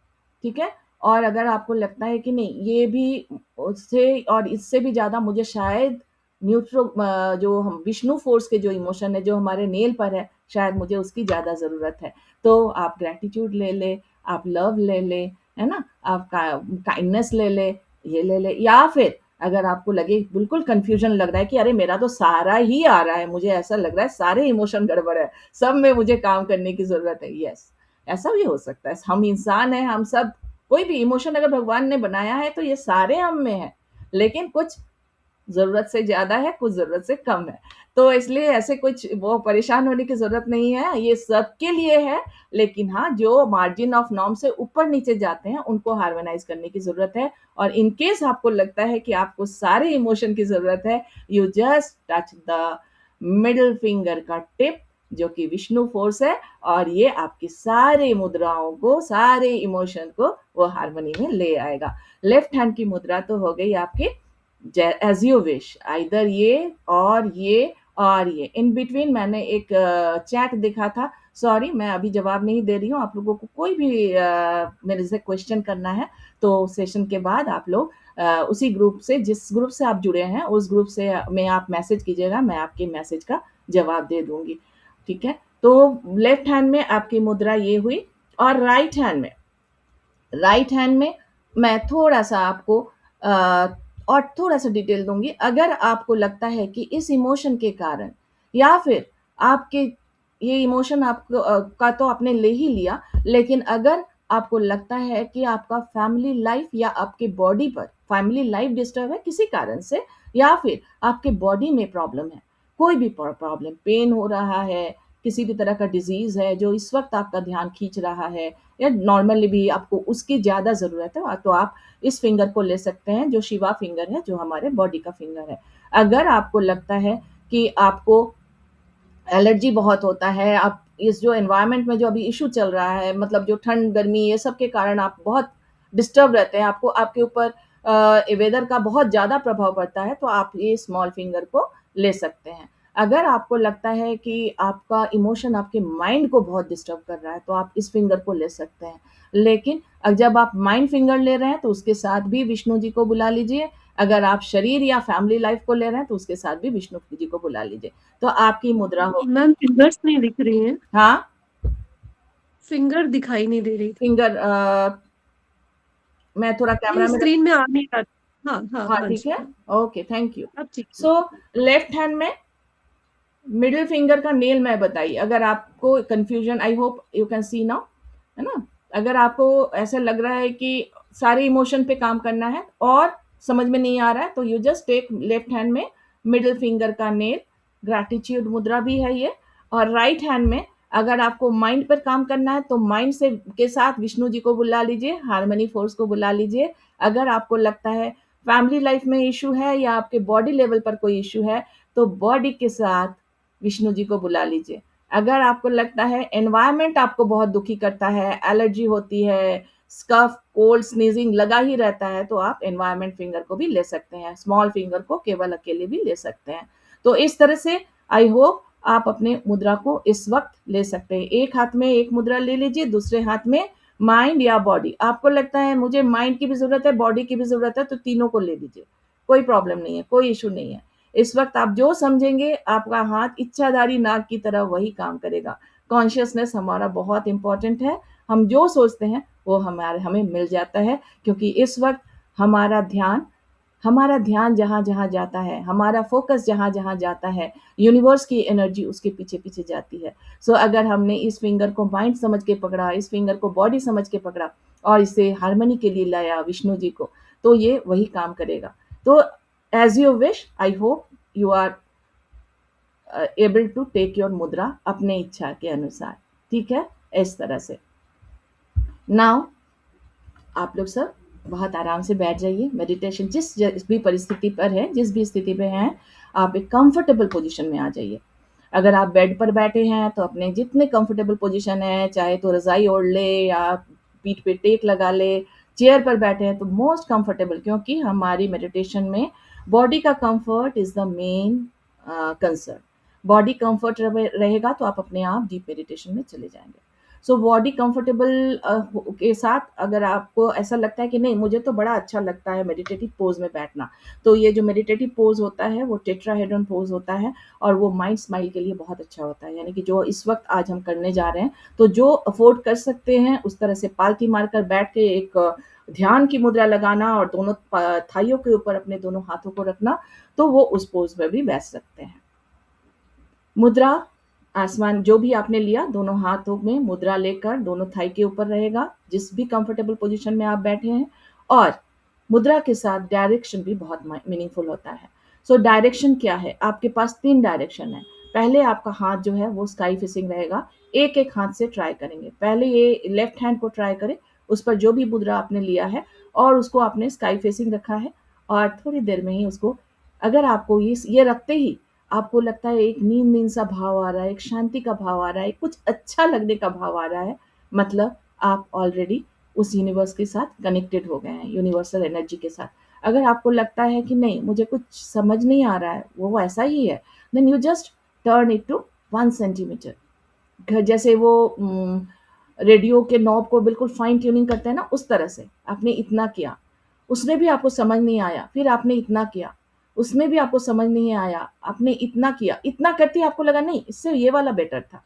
A: ठीक है। और अगर आपको लगता है कि नहीं ये भी उससे और इससे भी ज़्यादा मुझे शायद जो हम विष्णु फोर्स के जो इमोशन है जो हमारे नेल पर है, शायद मुझे उसकी ज़्यादा ज़रूरत है, तो आप ग्रैटिट्यूड ले ले, आप लव ले ले, है ना, आप काइंडनेस ले ले, ये ले ले। या फिर अगर आपको लगे बिल्कुल कंफ्यूजन लग रहा है कि अरे मेरा तो सारा ही आ रहा है, मुझे ऐसा लग रहा है सारे इमोशन गड़बड़ है, सब में मुझे काम करने की ज़रूरत है, यस, ऐसा भी हो सकता है। हम इंसान हैं, हम सब, कोई भी इमोशन अगर भगवान ने बनाया है तो ये सारे हम में है, लेकिन कुछ ज़रूरत से ज़्यादा है, कुछ ज़रूरत से कम है। तो इसलिए ऐसे कुछ वो परेशान होने की ज़रूरत नहीं है, ये सबके लिए है। लेकिन हाँ, जो मार्जिन ऑफ नॉर्म से ऊपर-नीचे जाते हैं, उनको हार्मोनाइज़ करने की ज़रूरत है। और इन केस आपको लगता है कि आपको सारे इमोशन की ज़रूरत है, you just touch the middle finger का टिप, जो कि विष्णु फोर्स है, और ये आपकी सारे मुद्राओं को, सारे इमोशन को वो हार्मनी में ले आएगा। लेफ्ट हैंड की मुद्रा तो हो गई आपकी एज यू विश, आइदर ये और ये और ये। इन बिटवीन मैंने एक चैट देखा था, सॉरी मैं अभी जवाब नहीं दे रही हूँ। आप लोगों को कोई भी मेरे से क्वेश्चन करना है तो सेशन के बाद आप लोग उसी ग्रुप से, जिस ग्रुप से आप जुड़े हैं उस ग्रुप से में आप मैसेज कीजिएगा, मैं आपके मैसेज का जवाब दे दूंगी, ठीक है। तो लेफ्ट हैंड में आपकी मुद्रा ये हुई, और राइट हैंड में मैं थोड़ा सा आपको और थोड़ा-सा डिटेल दूँगी। अगर आपको लगता है कि इस इमोशन के कारण या फिर आपके ये इमोशन आपको का तो आपने ले ही लिया, लेकिन अगर आपको लगता है कि आपका फैमिली लाइफ़ या आपके बॉडी पर फैमिली लाइफ़ डिस्टर्ब है किसी कारण से या फिर आपके बॉडी में प्रॉब्लम है, कोई भी प्रॉब्लम, पेन हो रहा है, किसी भी तरह का डिज़ीज़ है जो इस वक़्त आपका ध्यान खींच रहा है या नॉर्मली भी आपको उसकी ज़्यादा ज़रूरत है, तो आप इस फिंगर को ले सकते हैं जो शिवा फिंगर है, जो हमारे बॉडी का फिंगर है। अगर आपको लगता है कि आपको एलर्जी बहुत होता है, आप इस जो एनवायरनमेंट में जो अभी इश्यू चल रहा है, मतलब जो ठंड, गर्मी ये सब के कारण आप बहुत डिस्टर्ब रहते हैं, आपको आपके ऊपर वेदर का बहुत ज़्यादा प्रभाव पड़ता है, तो आप ये स्मॉल फिंगर को ले सकते हैं। अगर आपको लगता है कि आपका इमोशन आपके माइंड को बहुत डिस्टर्ब कर रहा है, तो आप इस फिंगर को ले सकते हैं। लेकिन जब आप माइंड फिंगर ले रहे हैं, तो उसके साथ भी विष्णु जी को बुला लीजिए। अगर आप शरीर या फैमिली लाइफ को ले रहे हैं, तो उसके साथ भी विष्णु जी को बुला लीजिए। तो आपकी मुद्रा हो
B: मैम फिंगर्स नहीं दिख रही हैं,
A: हाँ,
B: फिंगर दिखाई नहीं दे रही थी।
A: फिंगर मैं थोड़ा कैमरा
B: नहीं,
A: में
B: स्क्रीन में आ नहीं रहा। हाँ हाँ
A: हाँ,
B: हाँ
A: ठीक
B: जी
A: है।
B: हाँ,
A: ओके, थैंक यू।
B: अब ठीक है।
A: सो लेफ्ट हैंड में मिडिल फिंगर का नेल में बताइए, अगर आपको confusion, I hope you can see now, है ना? अगर आपको ऐसा लग रहा है कि सारे इमोशन पे काम करना है और समझ में नहीं आ रहा है, तो you just take left hand में मिडिल फिंगर का नेल, ग्रैटिट्यूड मुद्रा भी है ये। और राइट हैंड में अगर आपको माइंड पर काम करना है, तो माइंड से के साथ विष्णु जी को बुला लीजिए, हार्मनी फोर्स को बुला लीजिए। अगर आपको लगता है फैमिली लाइफ में इश्यू है या आपके बॉडी लेवल पर कोई इश्यू है, तो बॉडी के साथ विष्णु जी को बुला लीजिए। अगर आपको लगता है एनवायरनमेंट आपको बहुत दुखी करता है, एलर्जी होती है, स्कफ, कोल्ड, स्नीजिंग लगा ही रहता है, तो आप एनवायरनमेंट फिंगर को भी ले सकते हैं। स्मॉल फिंगर को केवल अकेले भी ले सकते हैं। तो इस तरह से आई होप आप अपने मुद्रा को इस वक़्त ले सकते हैं। एक हाथ में एक मुद्रा ले लीजिए, दूसरे हाथ में माइंड या बॉडी। आपको लगता है मुझे माइंड की भी ज़रूरत है, बॉडी की भी ज़रूरत है, तो तीनों को ले लीजिए। कोई प्रॉब्लम नहीं है, कोई इश्यू नहीं है। इस वक़्त आप जो समझेंगे, आपका हाथ इच्छाधारी नाग की तरह वही काम करेगा। कॉन्शियसनेस हमारा बहुत इम्पोर्टेंट है। हम जो सोचते हैं वो हमें मिल जाता है, क्योंकि इस वक़्त हमारा ध्यान जहाँ-जहाँ जाता है, हमारा फ़ोकस जहाँ-जहाँ जाता है, यूनिवर्स की एनर्जी उसके पीछे-पीछे जाती है। सो अगर हमने इस फिंगर को माइंड समझ के पकड़ा, इस फिंगर को बॉडी समझ के पकड़ा और इसे हार्मनी के लिए लाया विष्णु जी को, तो ये वही काम करेगा। तो as you wish, I hope you are able to take your mudra अपने इच्छा के अनुसार। ठीक है? इस तरह से। नाउ आप लोग सब बहुत आराम से बैठ जाइए। मेडिटेशन जिस भी परिस्थिति पर है, जिस भी स्थिति में हैं, आप एक कंफर्टेबल पोजीशन में आ जाइए। अगर आप बेड पर बैठे हैं, तो अपने जितने कंफर्टेबल पोजीशन है, चाहे तो रज़ाई ओढ़ ले या पीठ पे टेक लगा ले, चेयर पर बैठे हैं तो मोस्ट कंफर्टेबल, क्योंकि हमारी मेडिटेशन में बॉडी का comfort is the main concern. Body comfort रहेगा तो आप अपने आप डीप मेडिटेशन में चले जाएँगे। सो बॉडी कंफर्टेबल के साथ अगर आपको ऐसा लगता है कि नहीं मुझे तो बड़ा अच्छा लगता है मेडिटेटिव पोज में बैठना, तो ये जो मेडिटेटिव पोज होता है वो टेट्राहेड्रन पोज होता है और वो माइंड स्माइल के लिए बहुत अच्छा होता है। यानी कि जो इस वक्त आज हम करने जा रहे हैं, तो जो अफोर्ड कर सकते हैं उस तरह से पालथी मारकर बैठ के एक ध्यान की मुद्रा लगाना और दोनों थाइयों के ऊपर अपने दोनों हाथों को रखना, तो वो उस पोज में भी बैठ सकते हैं। मुद्रा आसमान जो भी आपने लिया, दोनों हाथों में मुद्रा लेकर दोनों थाई के ऊपर रहेगा, जिस भी कंफर्टेबल पोजीशन में आप बैठे हैं। और मुद्रा के साथ डायरेक्शन भी बहुत मीनिंगफुल होता है। सो डायरेक्शन क्या है? आपके पास 3 डायरेक्शन है। पहले आपका हाथ जो है वो स्काई फेसिंग रहेगा। एक-एक हाथ से ट्राई करेंगे। पहले ये लेफ्ट हैंड को ट्राई करें, उस पर जो भी मुद्रा आपने लिया है और उसको आपने स्काई फेसिंग रखा है और थोड़ी देर में ही उसको, अगर आपको ये रखते ही आपको लगता है एक नींद-नींद सा भाव आ रहा है, एक शांति का भाव आ रहा है, कुछ अच्छा लगने का भाव आ रहा है, मतलब आप ऑलरेडी उस यूनिवर्स के साथ कनेक्टेड हो गए हैं, यूनिवर्सल एनर्जी के साथ। अगर आपको लगता है कि नहीं मुझे कुछ समझ नहीं आ रहा है, वो ऐसा ही है, then you just turn it to 1 centimetre. जैसे वो रेडियो के नॉब को बिल्कुल फाइन ट्यूनिंग करते हैं ना, उस तरह से आपने इतना किया, उसमें भी आपको समझ नहीं आया, फिर आपने इतना किया, उसमें भी आपको समझ नहीं आया, आपने इतना किया, इतना करते ही आपको लगा नहीं इससे ये वाला बेटर था,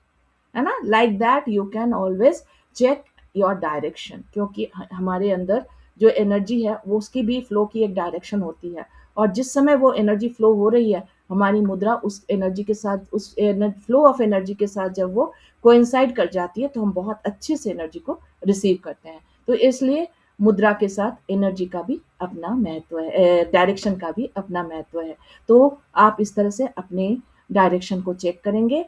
A: है ना? Like that you can always check your direction, क्योंकि हमारे अंदर जो एनर्जी है वो उसकी भी फ्लो की एक डायरेक्शन होती है, और जिस समय वो एनर्जी फ्लो हो रही है हमारी मुद्रा उस एनर्जी के साथ, उस फ्लो ऑफ एनर्जी के साथ जब वो कोइंसाइड कर जाती है तो हम बहुत अच्छे से एनर्जी को रिसीव करते हैं। तो इसलिए मुद्रा के साथ एनर्जी का भी अपना महत्व है, डायरेक्शन का भी अपना महत्व है। तो आप इस तरह से अपने डायरेक्शन को चेक करेंगे।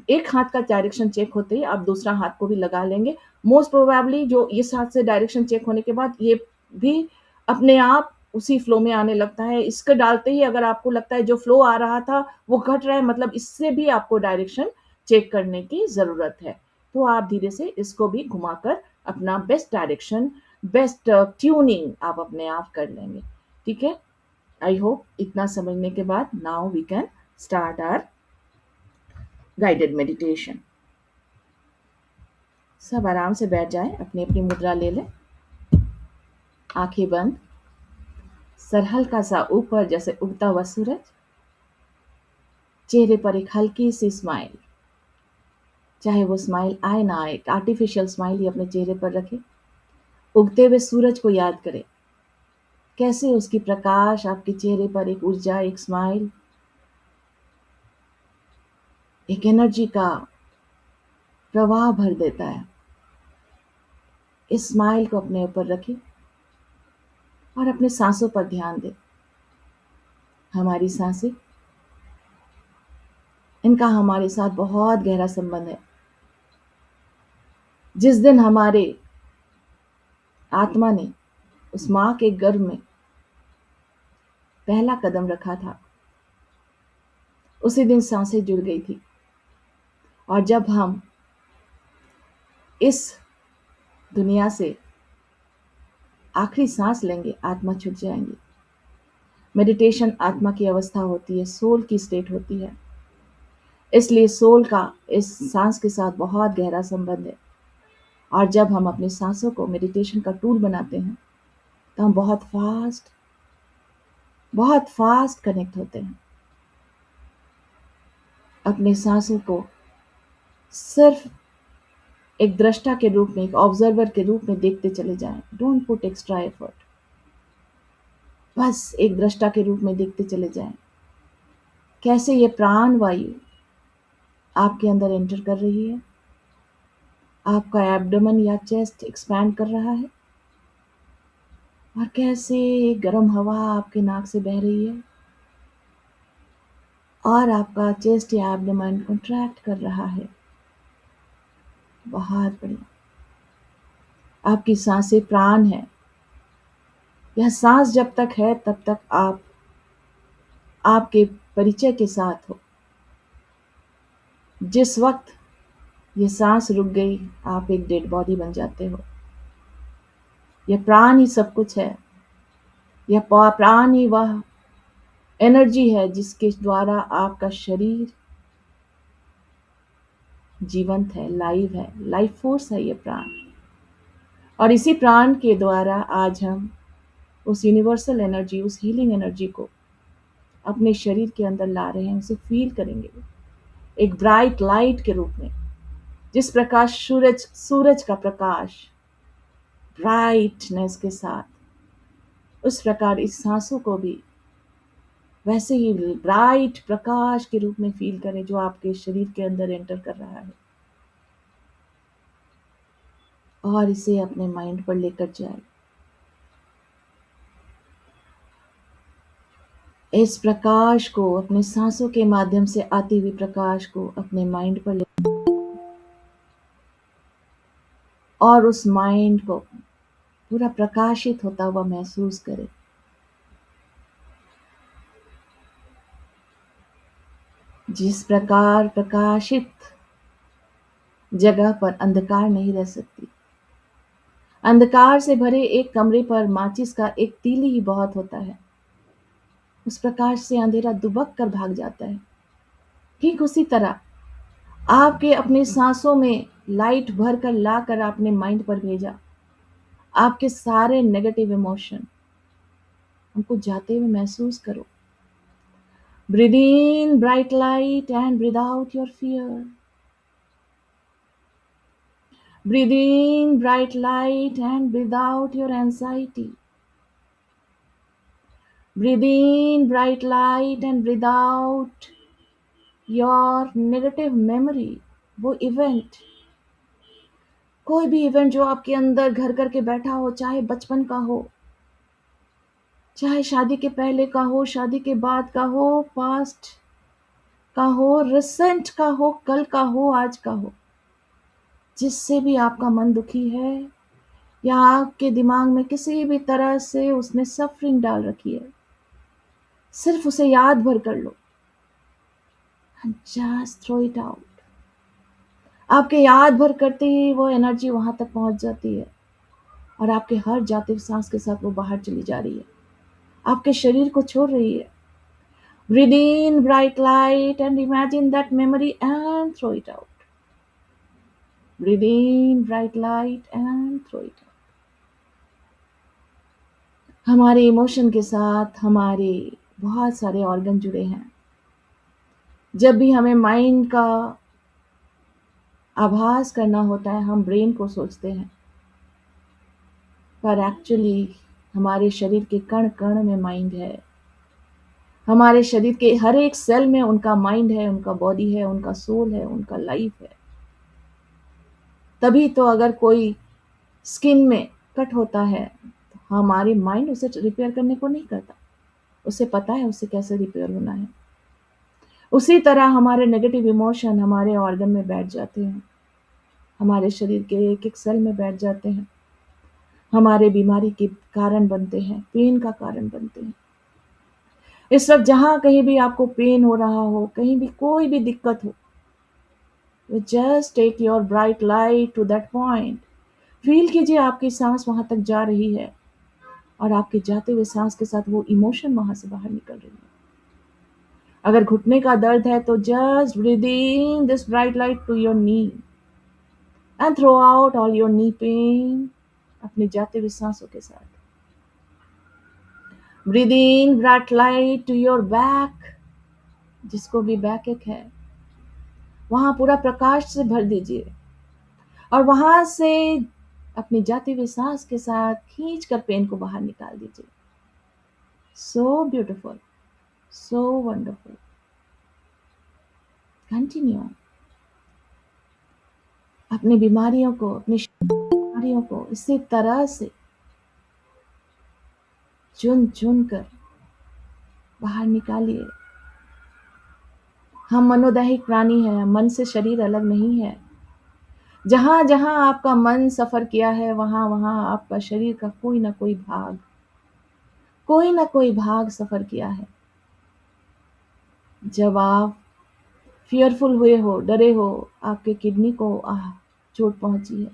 A: एक हाथ का डायरेक्शन चेक होते ही आप दूसरा हाथ को भी लगा लेंगे। मोस्ट प्रोबेबली जो इस हाथ से डायरेक्शन चेक होने के बाद ये भी अपने आप उसी फ्लो में आने लगता है। इसको डालते ही अगर आपको लगता है जो फ्लो आ रहा था वो घट रहा है, मतलब इससे भी आपको डायरेक्शन चेक करने की ज़रूरत है। तो आप धीरे से इसको भी घुमाकर अपना बेस्ट डायरेक्शन, बेस्ट ट्यूनिंग आप अपने आप कर लेंगे। ठीक है? आई होप इतना समझने के बाद now we can start our guided meditation. सब आराम से बैठ जाएं, अपनी अपनी मुद्रा ले लें, आंखें बंद, सर हल्का सा ऊपर जैसे उगता हुआ सूरज, चेहरे पर एक हल्की सी स्माइल, चाहे वो स्माइल आए ना आए, एक आर्टिफिशियल स्माइल ही अपने चेहरे पर रखें। उगते हुए सूरज को याद करें, कैसे उसकी प्रकाश आपके चेहरे पर एक ऊर्जा, एक स्माइल, एक एनर्जी का प्रवाह भर देता है। इस स्माइल को अपने ऊपर रखें और अपने सांसों पर ध्यान दें। हमारी सांसें, इनका हमारे साथ बहुत गहरा संबंध है। जिस दिन हमारे आत्मा ने उस माँ के गर्भ में पहला कदम रखा था, उसी दिन सांसें जुड़ गई थी। और जब हम इस दुनिया से आखिरी सांस लेंगे, आत्मा छूट जाएंगी। मेडिटेशन आत्मा की अवस्था होती है, सोल की स्टेट होती है। इसलिए सोल का इस सांस के साथ बहुत गहरा संबंध है। और जब हम अपनी सांसों को मेडिटेशन का टूल बनाते हैं तो हम बहुत फास्ट कनेक्ट होते हैं। अपनी सांसों को सिर्फ एक दृष्टा के रूप में, एक ऑब्जर्वर के रूप में देखते चले जाएं। डोंट पुट एक्स्ट्रा एफर्ट, बस एक दृष्टा के रूप में देखते चले जाएं। कैसे ये प्राण वायु आपके अंदर एंटर कर रही है, आपका एब्डोमेन या चेस्ट एक्सपैंड कर रहा है, और कैसे गर्म हवा आपके नाक से बह रही है और आपका चेस्ट या एब्डोमेन कॉन्ट्रैक्ट कर रहा है। बहुत बढ़िया। आपकी सांसें प्राण है। यह सांस जब तक है तब तक आप आपके परिचय के साथ हो। जिस वक्त ये सांस रुक गई, आप एक डेड बॉडी बन जाते हो। यह प्राण ही सब कुछ है। यह प्राण ही वह एनर्जी है जिसके द्वारा आपका शरीर जीवंत है, लाइव है, लाइफ फोर्स है ये प्राण। और इसी प्राण के द्वारा आज हम उस यूनिवर्सल एनर्जी, उस हीलिंग एनर्जी को अपने शरीर के अंदर ला रहे हैं। उसे फील करेंगे एक ब्राइट लाइट के रूप में। जिस प्रकाश सूरज का प्रकाश ब्राइटनेस के साथ, उस प्रकार इस सांसों को भी वैसे ही ब्राइट प्रकाश के रूप में फील करें जो आपके शरीर के अंदर एंटर कर रहा है, और इसे अपने माइंड पर लेकर जाए। इस प्रकाश को, अपने सांसों के माध्यम से आती हुई प्रकाश को अपने माइंड पर ले, और उस माइंड को पूरा प्रकाशित होता हुआ महसूस करें। जिस प्रकार प्रकाशित जगह पर अंधकार नहीं रह सकती। अंधकार से भरे एक कमरे पर माचिस का एक तीली ही बहुत होता है। उस प्रकाश से अंधेरा दुबक कर भाग जाता है। ठीक उसी तरह आपके अपने सांसों में लाइट भर कर लाकर आपने माइंड पर भेजा। आपके सारे नेगेटिव इमोशन उनको जाते हुए महसूस करो। Breathe in bright light and breathe out your fear. Breathe in bright light and breathe out your anxiety. Breathe in bright light and breathe out your negative memory. वो इवेंट, कोई भी event जो आपके अंदर घर करके बैठा हो, चाहे बचपन का हो, चाहे शादी के पहले का हो, शादी के बाद का हो, पास्ट का हो, रिसेंट का हो, कल का हो, आज का हो, जिससे भी आपका मन दुखी है या आपके दिमाग में किसी भी तरह से उसने सफरिंग डाल रखी है, सिर्फ उसे याद भर कर लो and just throw it out. आपके याद भर करते ही वो एनर्जी वहां तक पहुंच जाती है और आपके हर जाते सांस के साथ वो बाहर चली जा रही है, आपके शरीर को छोड़ रही है. Breathe in bright light and imagine that memory and throw it out. Breathe in bright light and throw it out. हमारे इमोशन के साथ हमारे बहुत सारे ऑर्गन जुड़े हैं. जब भी हमें माइंड का आभास करना होता है, हम ब्रेन को सोचते हैं, पर एक्चुअली हमारे शरीर के कण कण में माइंड है. हमारे शरीर के हर एक सेल में उनका माइंड है, उनका बॉडी है, उनका सोल है, उनका लाइफ है. तभी तो अगर कोई स्किन में कट होता है तो हमारे माइंड उसे रिपेयर करने को नहीं करता, उसे पता है उसे कैसे रिपेयर होना है. उसी तरह हमारे नेगेटिव इमोशन हमारे ऑर्गन में बैठ जाते हैं, हमारे शरीर के एक एक सेल में बैठ जाते हैं, हमारे बीमारी के कारण बनते हैं, पेन का कारण बनते हैं. इस वक्त जहां कहीं भी आपको पेन हो रहा हो, कहीं भी कोई भी दिक्कत हो, just take your bright light to that point. Feel कीजिए आपकी सांस वहां तक जा रही है और आपके जाते हुए सांस के साथ वो इमोशन वहां से बाहर निकल रही है. अगर घुटने का दर्द है तो just breathe in this bright light to your knee and throw out all your knee pain अपने जाते हुए सांसों के साथ. Breathe in bright light to your back, जिसको भी बैक एक है वहां पूरा प्रकाश से भर दीजिए और वहां से अपनी जाती हुई सांस के साथ खींच कर पेन को बाहर निकाल दीजिए. So beautiful, so wonderful. Continue. अपनी बीमारियों को, अपनी बीमारियों को इसी तरह से चुन चुन कर बाहर निकालिए. हम मनोदैहिक प्राणी हैं, मन से शरीर अलग नहीं है. जहां जहां आपका मन सफर किया है वहां वहां आपका शरीर का कोई ना कोई भाग सफर किया है. जब आप फियरफुल हुए हो, डरे हो, आपके किडनी को चोट पहुंची है.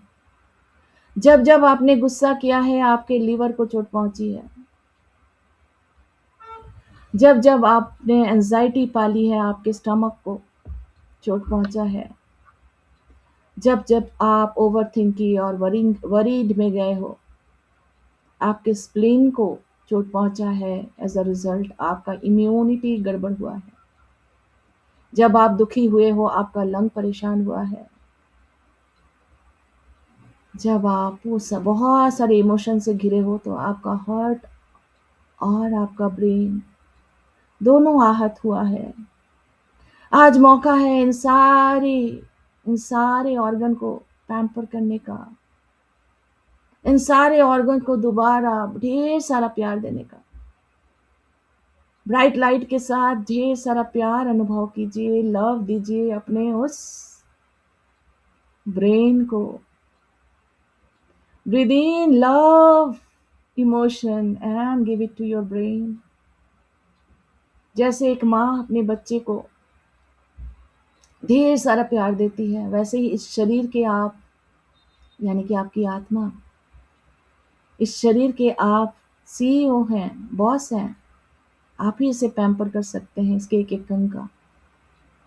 A: जब जब आपने गुस्सा किया है आपके लीवर को चोट पहुंची है. जब जब आपने एंजाइटी पाली है आपके स्टमक को चोट पहुंचा है. जब जब आप ओवर थिंकिंग और वरीड में गए हो आपके स्प्लीन को चोट पहुंचा है. एज अ रिजल्ट आपका इम्यूनिटी गड़बड़ हुआ है. जब आप दुखी हुए हो आपका लंग परेशान हुआ है. जब आप वो सब बहुत सारे इमोशन से घिरे हो तो आपका हार्ट और आपका ब्रेन दोनों आहत हुआ है. आज मौका है इन सारे ऑर्गन को पैम्पर करने का, इन सारे ऑर्गन को दोबारा ढेर सारा प्यार देने का. ब्राइट लाइट के साथ ढेर सारा प्यार अनुभव कीजिए, लव दीजिए अपने उस ब्रेन को. Breathe in love emotion and give it to your brain. जैसे एक माँ अपने बच्चे को ढेर सारा प्यार देती है, वैसे ही इस शरीर के आप, यानी कि आपकी आत्मा, इस शरीर के आप सीईओ हैं, बॉस हैं. आप ही इसे पैम्पर कर सकते हैं, इसके एक एक अंग का.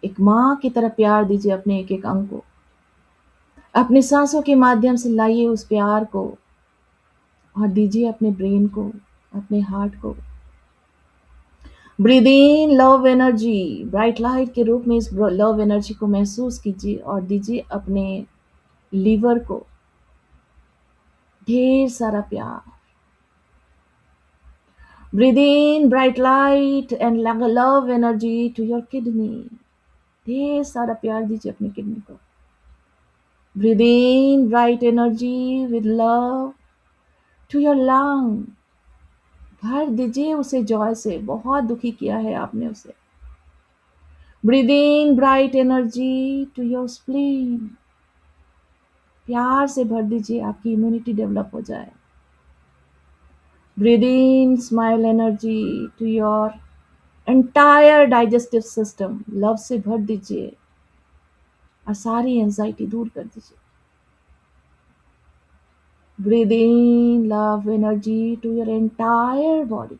A: एक माँ की तरह प्यार दीजिए अपने एक एक अंग को. अपनी सांसों के माध्यम से लाइए उस प्यार को और दीजिए अपने ब्रेन को, अपने हार्ट को. Breathe in love energy, bright light के रूप में इस लव एनर्जी को महसूस कीजिए और दीजिए अपने लीवर को ढेर सारा प्यार। Breathe in bright light and love energy to your kidney. ढेर सारा प्यार दीजिए अपनी किडनी को। Breathe in bright energy with love to your lung. भर दीजिए उसे जॉय से, बहुत दुखी किया है आपने उसे। Breathe in bright energy to your spleen. प्यार से भर दीजिए, आपकी इम्यूनिटी डेवलप हो जाए। Breathe in smile energy to your entire digestive system. Love से भर दीजिए और सारी एंजाइटी दूर कर दीजिए। Breathe in love energy to your entire body.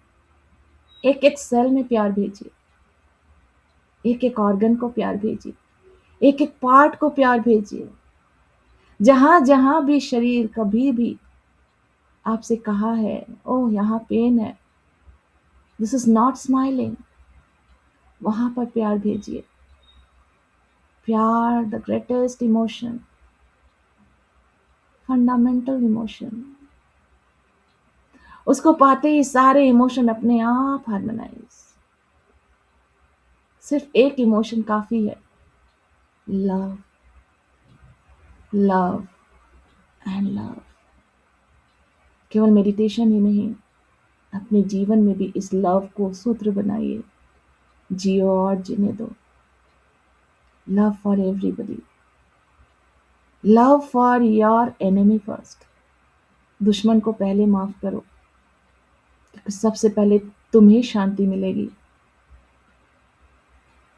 A: एक एक सेल में प्यार भेजिए, एक एक ऑर्गन को प्यार भेजिए, एक एक पार्ट को प्यार भेजिए। जहां जहां भी शरीर कभी भी आपसे कहा है ओह यहाँ पेन है, दिस इज नॉट स्माइलिंग, वहां पर प्यार भेजिए। प्यार the greatest emotion, fundamental emotion. उसको पाते ही सारे इमोशन अपने आप हार्मोनाइज। सिर्फ एक इमोशन काफी है, लव, लव एंड लव। केवल मेडिटेशन ही नहीं, अपने जीवन में भी इस लव को सूत्र बनाइए। जियो और जीने दो। Love for everybody, love for your enemy first. दुश्मन को पहले माफ करो, क्योंकि सबसे पहले तुम्हें शांति मिलेगी।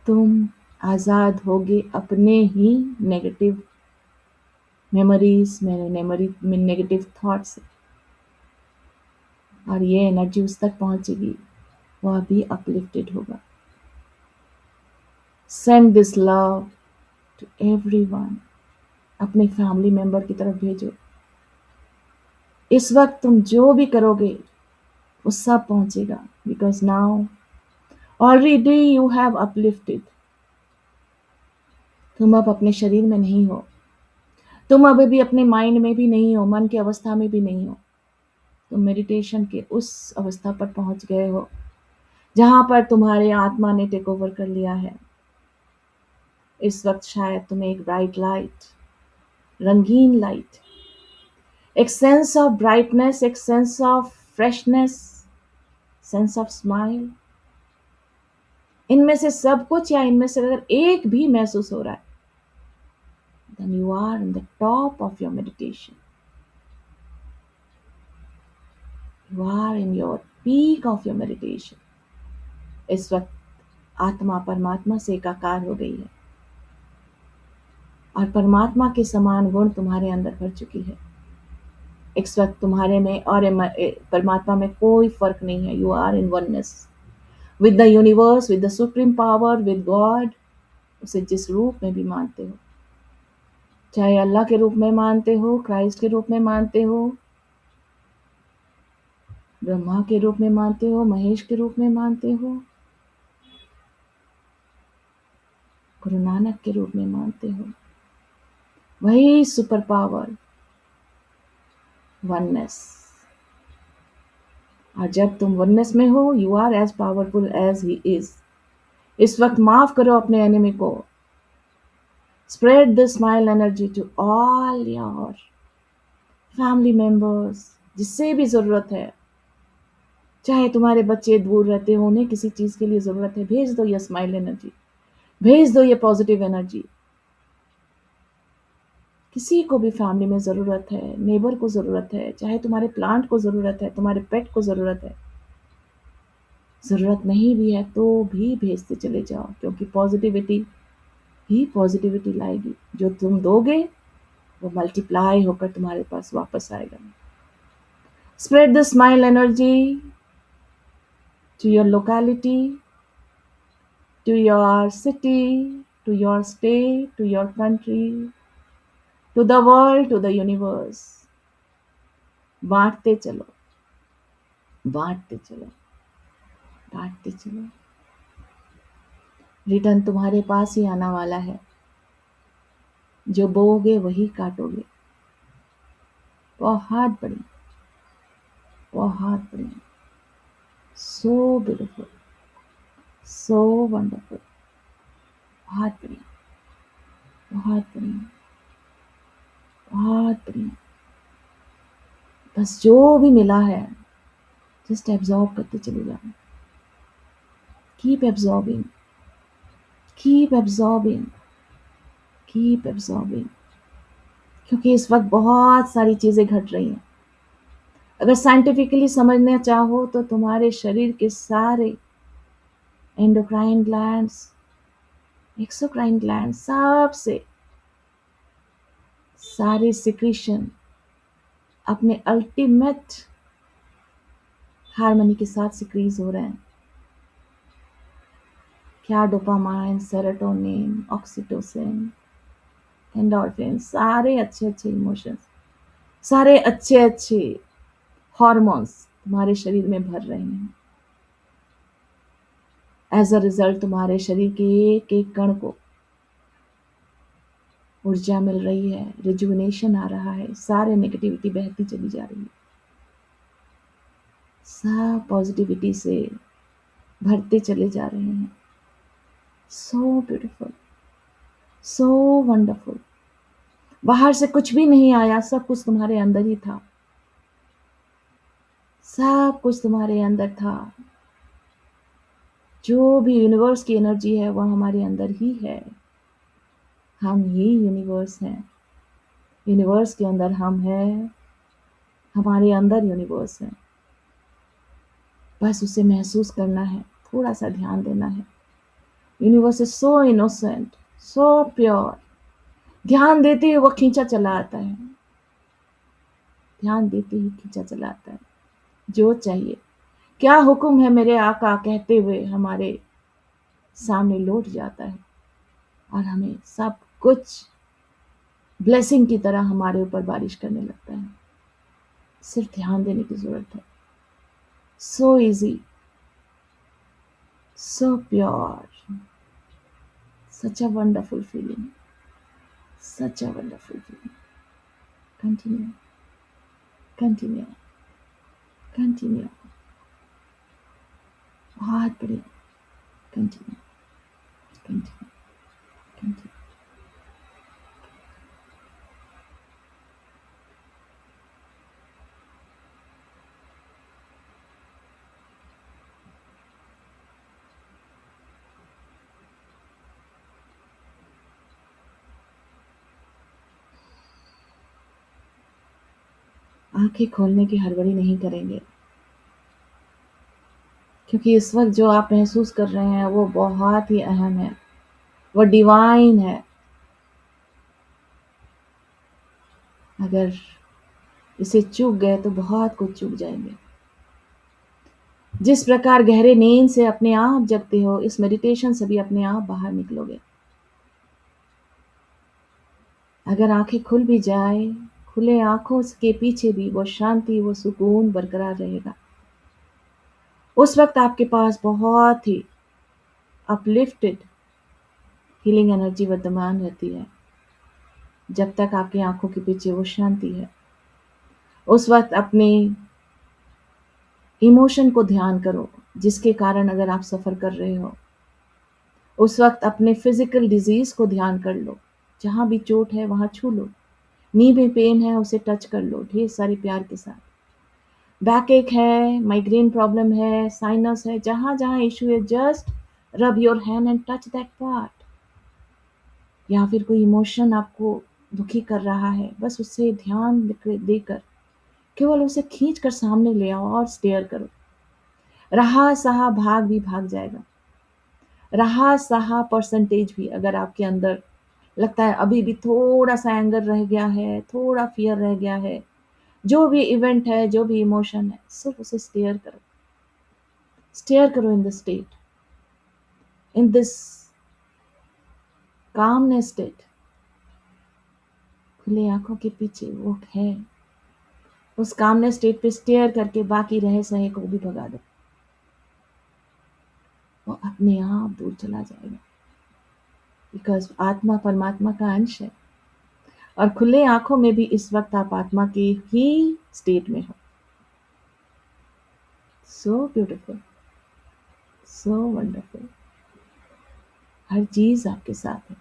A: तुम आजाद होगे अपने ही नेगेटिव मेमोरीज में नेगेटिव थॉट से, और ये एनर्जी उस तक पहुंचेगी, वह भी अपलिफ्टेड होगा। Send this love to everyone. अपने फैमिली मेंबर की तरफ भेजो। इस वक्त तुम जो भी करोगे वो सब पहुंचेगा, because now already you have uplifted. तुम अब अपने शरीर में नहीं हो, तुम अभी भी अपने माइंड में भी नहीं हो, मन की अवस्था में भी नहीं हो। तुम मेडिटेशन के उस अवस्था पर पहुंच गए हो जहां पर तुम्हारे आत्मा ने टेक ओवर कर लिया है। इस वक्त शायद तुम्हें एक ब्राइट लाइट, रंगीन लाइट, एक सेंस ऑफ ब्राइटनेस, एक sense of freshness, sense of smile, इनमें से सब कुछ या इनमें से अगर एक भी महसूस हो रहा है, then you are on the top of your meditation. You are in your peak of your meditation. इस वक्त आत्मा परमात्मा से एकाकार हो गई है और परमात्मा के समान गुण तुम्हारे अंदर भर चुकी है। इस वक्त तुम्हारे में और परमात्मा में कोई फर्क नहीं है। You are in oneness with the universe, with the supreme power, with God. उसे जिस रूप में भी मानते हो, चाहे अल्लाह के रूप में मानते हो, क्राइस्ट के रूप में मानते हो, ब्रह्मा के रूप में मानते हो, महेश के रूप में मानते हो, गुरु नानक के रूप में मानते हो, वही सुपर पावर, वननेस। और जब तुम वननेस में हो, you are as powerful as he is. इस वक्त माफ करो अपने एनिमी को। Spread the smile energy to all your family members, जिससे भी जरूरत है। चाहे तुम्हारे बच्चे दूर रहते हो, उन्हें किसी चीज के लिए जरूरत है, भेज दो ये स्माइल एनर्जी, भेज दो ये पॉजिटिव एनर्जी। किसी को भी फैमिली में जरूरत है, नेबर को जरूरत है, चाहे तुम्हारे प्लांट को जरूरत है, तुम्हारे पेट को जरूरत है, जरूरत नहीं भी है तो भी भेजते चले जाओ, क्योंकि पॉजिटिविटी ही पॉजिटिविटी लाएगी। जो तुम दोगे वो मल्टीप्लाई होकर तुम्हारे पास वापस आएगा। Spread the smile energy to your locality, to your city, to your state, to your country, to the world, to the universe. बांटते चलो, बांटते चलो, बांटते चलो। रिटर्न तुम्हारे पास ही आना वाला है। जो बोओगे वही काटोगे। बहुत बढ़िया, बहुत बढ़िया, सो ब्यूटीफुल, सो वंडरफुल, बहुत बढ़िया, बहुत बढ़िया, बहुत बढ़िया। बस जो भी मिला है जस्ट एब्जॉर्ब करते चले जाओ। Keep absorbing, keep absorbing, keep absorbing, क्योंकि इस वक्त बहुत सारी चीजें घट रही हैं। अगर साइंटिफिकली समझना चाहो तो तुम्हारे शरीर के सारे एंडोक्राइन ग्लैंड्स, एक्सोक्राइन ग्लैंड, सबसे सारे सिक्रीशन अपने अल्टीमेट हार्मनी के साथ सिक्रीज हो रहे हैं। क्या डोपामाइन, सेरोटोनिन, ऑक्सीटोसिन, एंडोर्फिन, सारे अच्छे अच्छे इमोशंस, सारे अच्छे अच्छे हॉर्मोन्स तुम्हारे शरीर में भर रहे हैं। एज अ रिजल्ट तुम्हारे शरीर के एक एक कण को ऊर्जा मिल रही है, रिजुविनेशन आ रहा है, सारे नेगेटिविटी बहती चली जा रही है, सब पॉजिटिविटी से भरते चले जा रहे हैं। So beautiful, so wonderful. बाहर से कुछ भी नहीं आया, सब कुछ तुम्हारे अंदर ही था, सब कुछ तुम्हारे अंदर था। जो भी यूनिवर्स की एनर्जी है वह हमारे अंदर ही है। हम ही यूनिवर्स हैं, यूनिवर्स के अंदर हम हैं, हमारे अंदर यूनिवर्स है। बस उसे महसूस करना है, थोड़ा सा ध्यान देना है। Universe is so innocent, so pure. ध्यान देते ही वो खींचा चला आता है, ध्यान देते ही खींचा चला आता है। जो चाहिए, क्या हुक्म है मेरे आका कहते हुए हमारे सामने लौट जाता है और हमें सब कुछ ब्लेसिंग की तरह हमारे ऊपर बारिश करने लगता है। सिर्फ ध्यान देने की जरूरत है। So easy, so pure, such a wonderful feeling, such a wonderful feeling. Continue, continue, continue. बहुत बढ़िया, कंटिन्यू, कंटिन्यू, कंटिन्यू। आंखें खोलने की हड़बड़ी नहीं करेंगे, क्योंकि इस वक्त जो आप महसूस कर रहे हैं वो बहुत ही अहम है, वो डिवाइन है। अगर इसे चूक गए तो बहुत कुछ चूक जाएंगे। जिस प्रकार गहरे नींद से अपने आप जगते हो, इस मेडिटेशन से भी अपने आप बाहर निकलोगे। अगर आंखें खुल भी जाए, खुले आंखों के पीछे भी वो शांति, वो सुकून बरकरार रहेगा। उस वक्त आपके पास बहुत ही अपलिफ्टेड हीलिंग एनर्जी वर्तमान रहती है। जब तक आपकी आंखों के पीछे वो शांति है, उस वक्त अपने इमोशन को ध्यान करो जिसके कारण अगर आप सफर कर रहे हो। उस वक्त अपने फिजिकल डिजीज को ध्यान कर लो, जहां भी चोट है वहां छू लो, नी में पेन है उसे टच कर लो ढेर सारे प्यार के साथ। बैक एक है, माइग्रेन प्रॉब्लम है, साइनस है, जहां जहां इशू है just rub your hand and touch that part. या फिर कोई इमोशन आपको दुखी कर रहा है, बस उससे ध्यान देकर केवल उसे खींच कर सामने ले आओ और स्टेयर करो। रहा सहा भाग भी भाग जाएगा। रहा सहा परसेंटेज भी, अगर आपके अंदर लगता है अभी भी थोड़ा सा एंगर रह गया है, थोड़ा फियर रह गया है, जो भी इवेंट है, जो भी इमोशन है, सिर्फ उसे स्टेयर करो। स्टेयर करो in the state, in this calmness state. खुले आंखों के पीछे वो है, उस कामनेस स्टेट पे स्टेयर करके बाकी रहे सहे को भी भगा दो। वो अपने आप दूर चला जाएगा, बिकॉज आत्मा परमात्मा का अंश है। और खुले आंखों में भी इस वक्त आप आत्मा की ही स्टेट में हो। So beautiful, so wonderful. हर चीज आपके साथ है,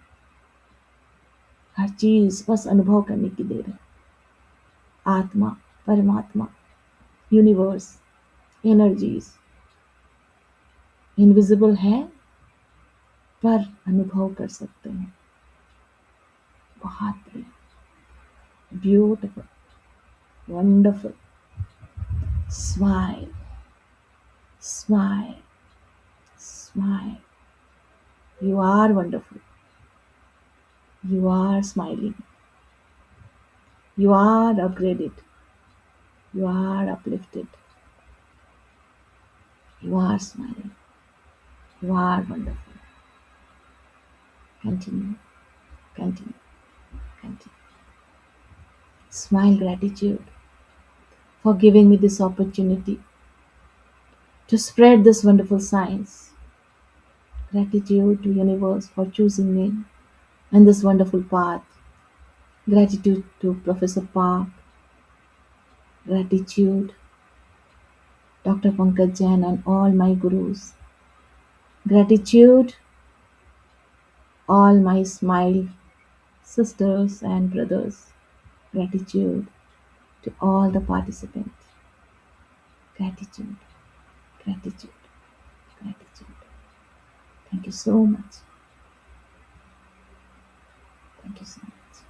A: हर चीज बस अनुभव करने की देर है। आत्मा, परमात्मा, यूनिवर्स, एनर्जीज इनविजिबल है पर अनुभव कर सकते हैं। बहुत बढ़िया, beautiful, wonderful. Smile, smile, smile. You are wonderful. You are smiling. You are upgraded. You are uplifted. You are smiling. You are wonderful. Continue, continue, continue. Smile gratitude for giving me this opportunity to spread this wonderful science. Gratitude to universe for choosing me in this wonderful path. Gratitude to Professor Park. Gratitude Dr. Pankaj Jain and all my gurus. Gratitude all my smile sisters and brothers. Gratitude to all the participants. Gratitude, gratitude, gratitude. Thank you so much. Thank you so much.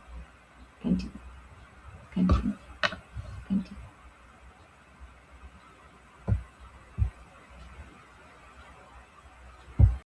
A: Continue, continue.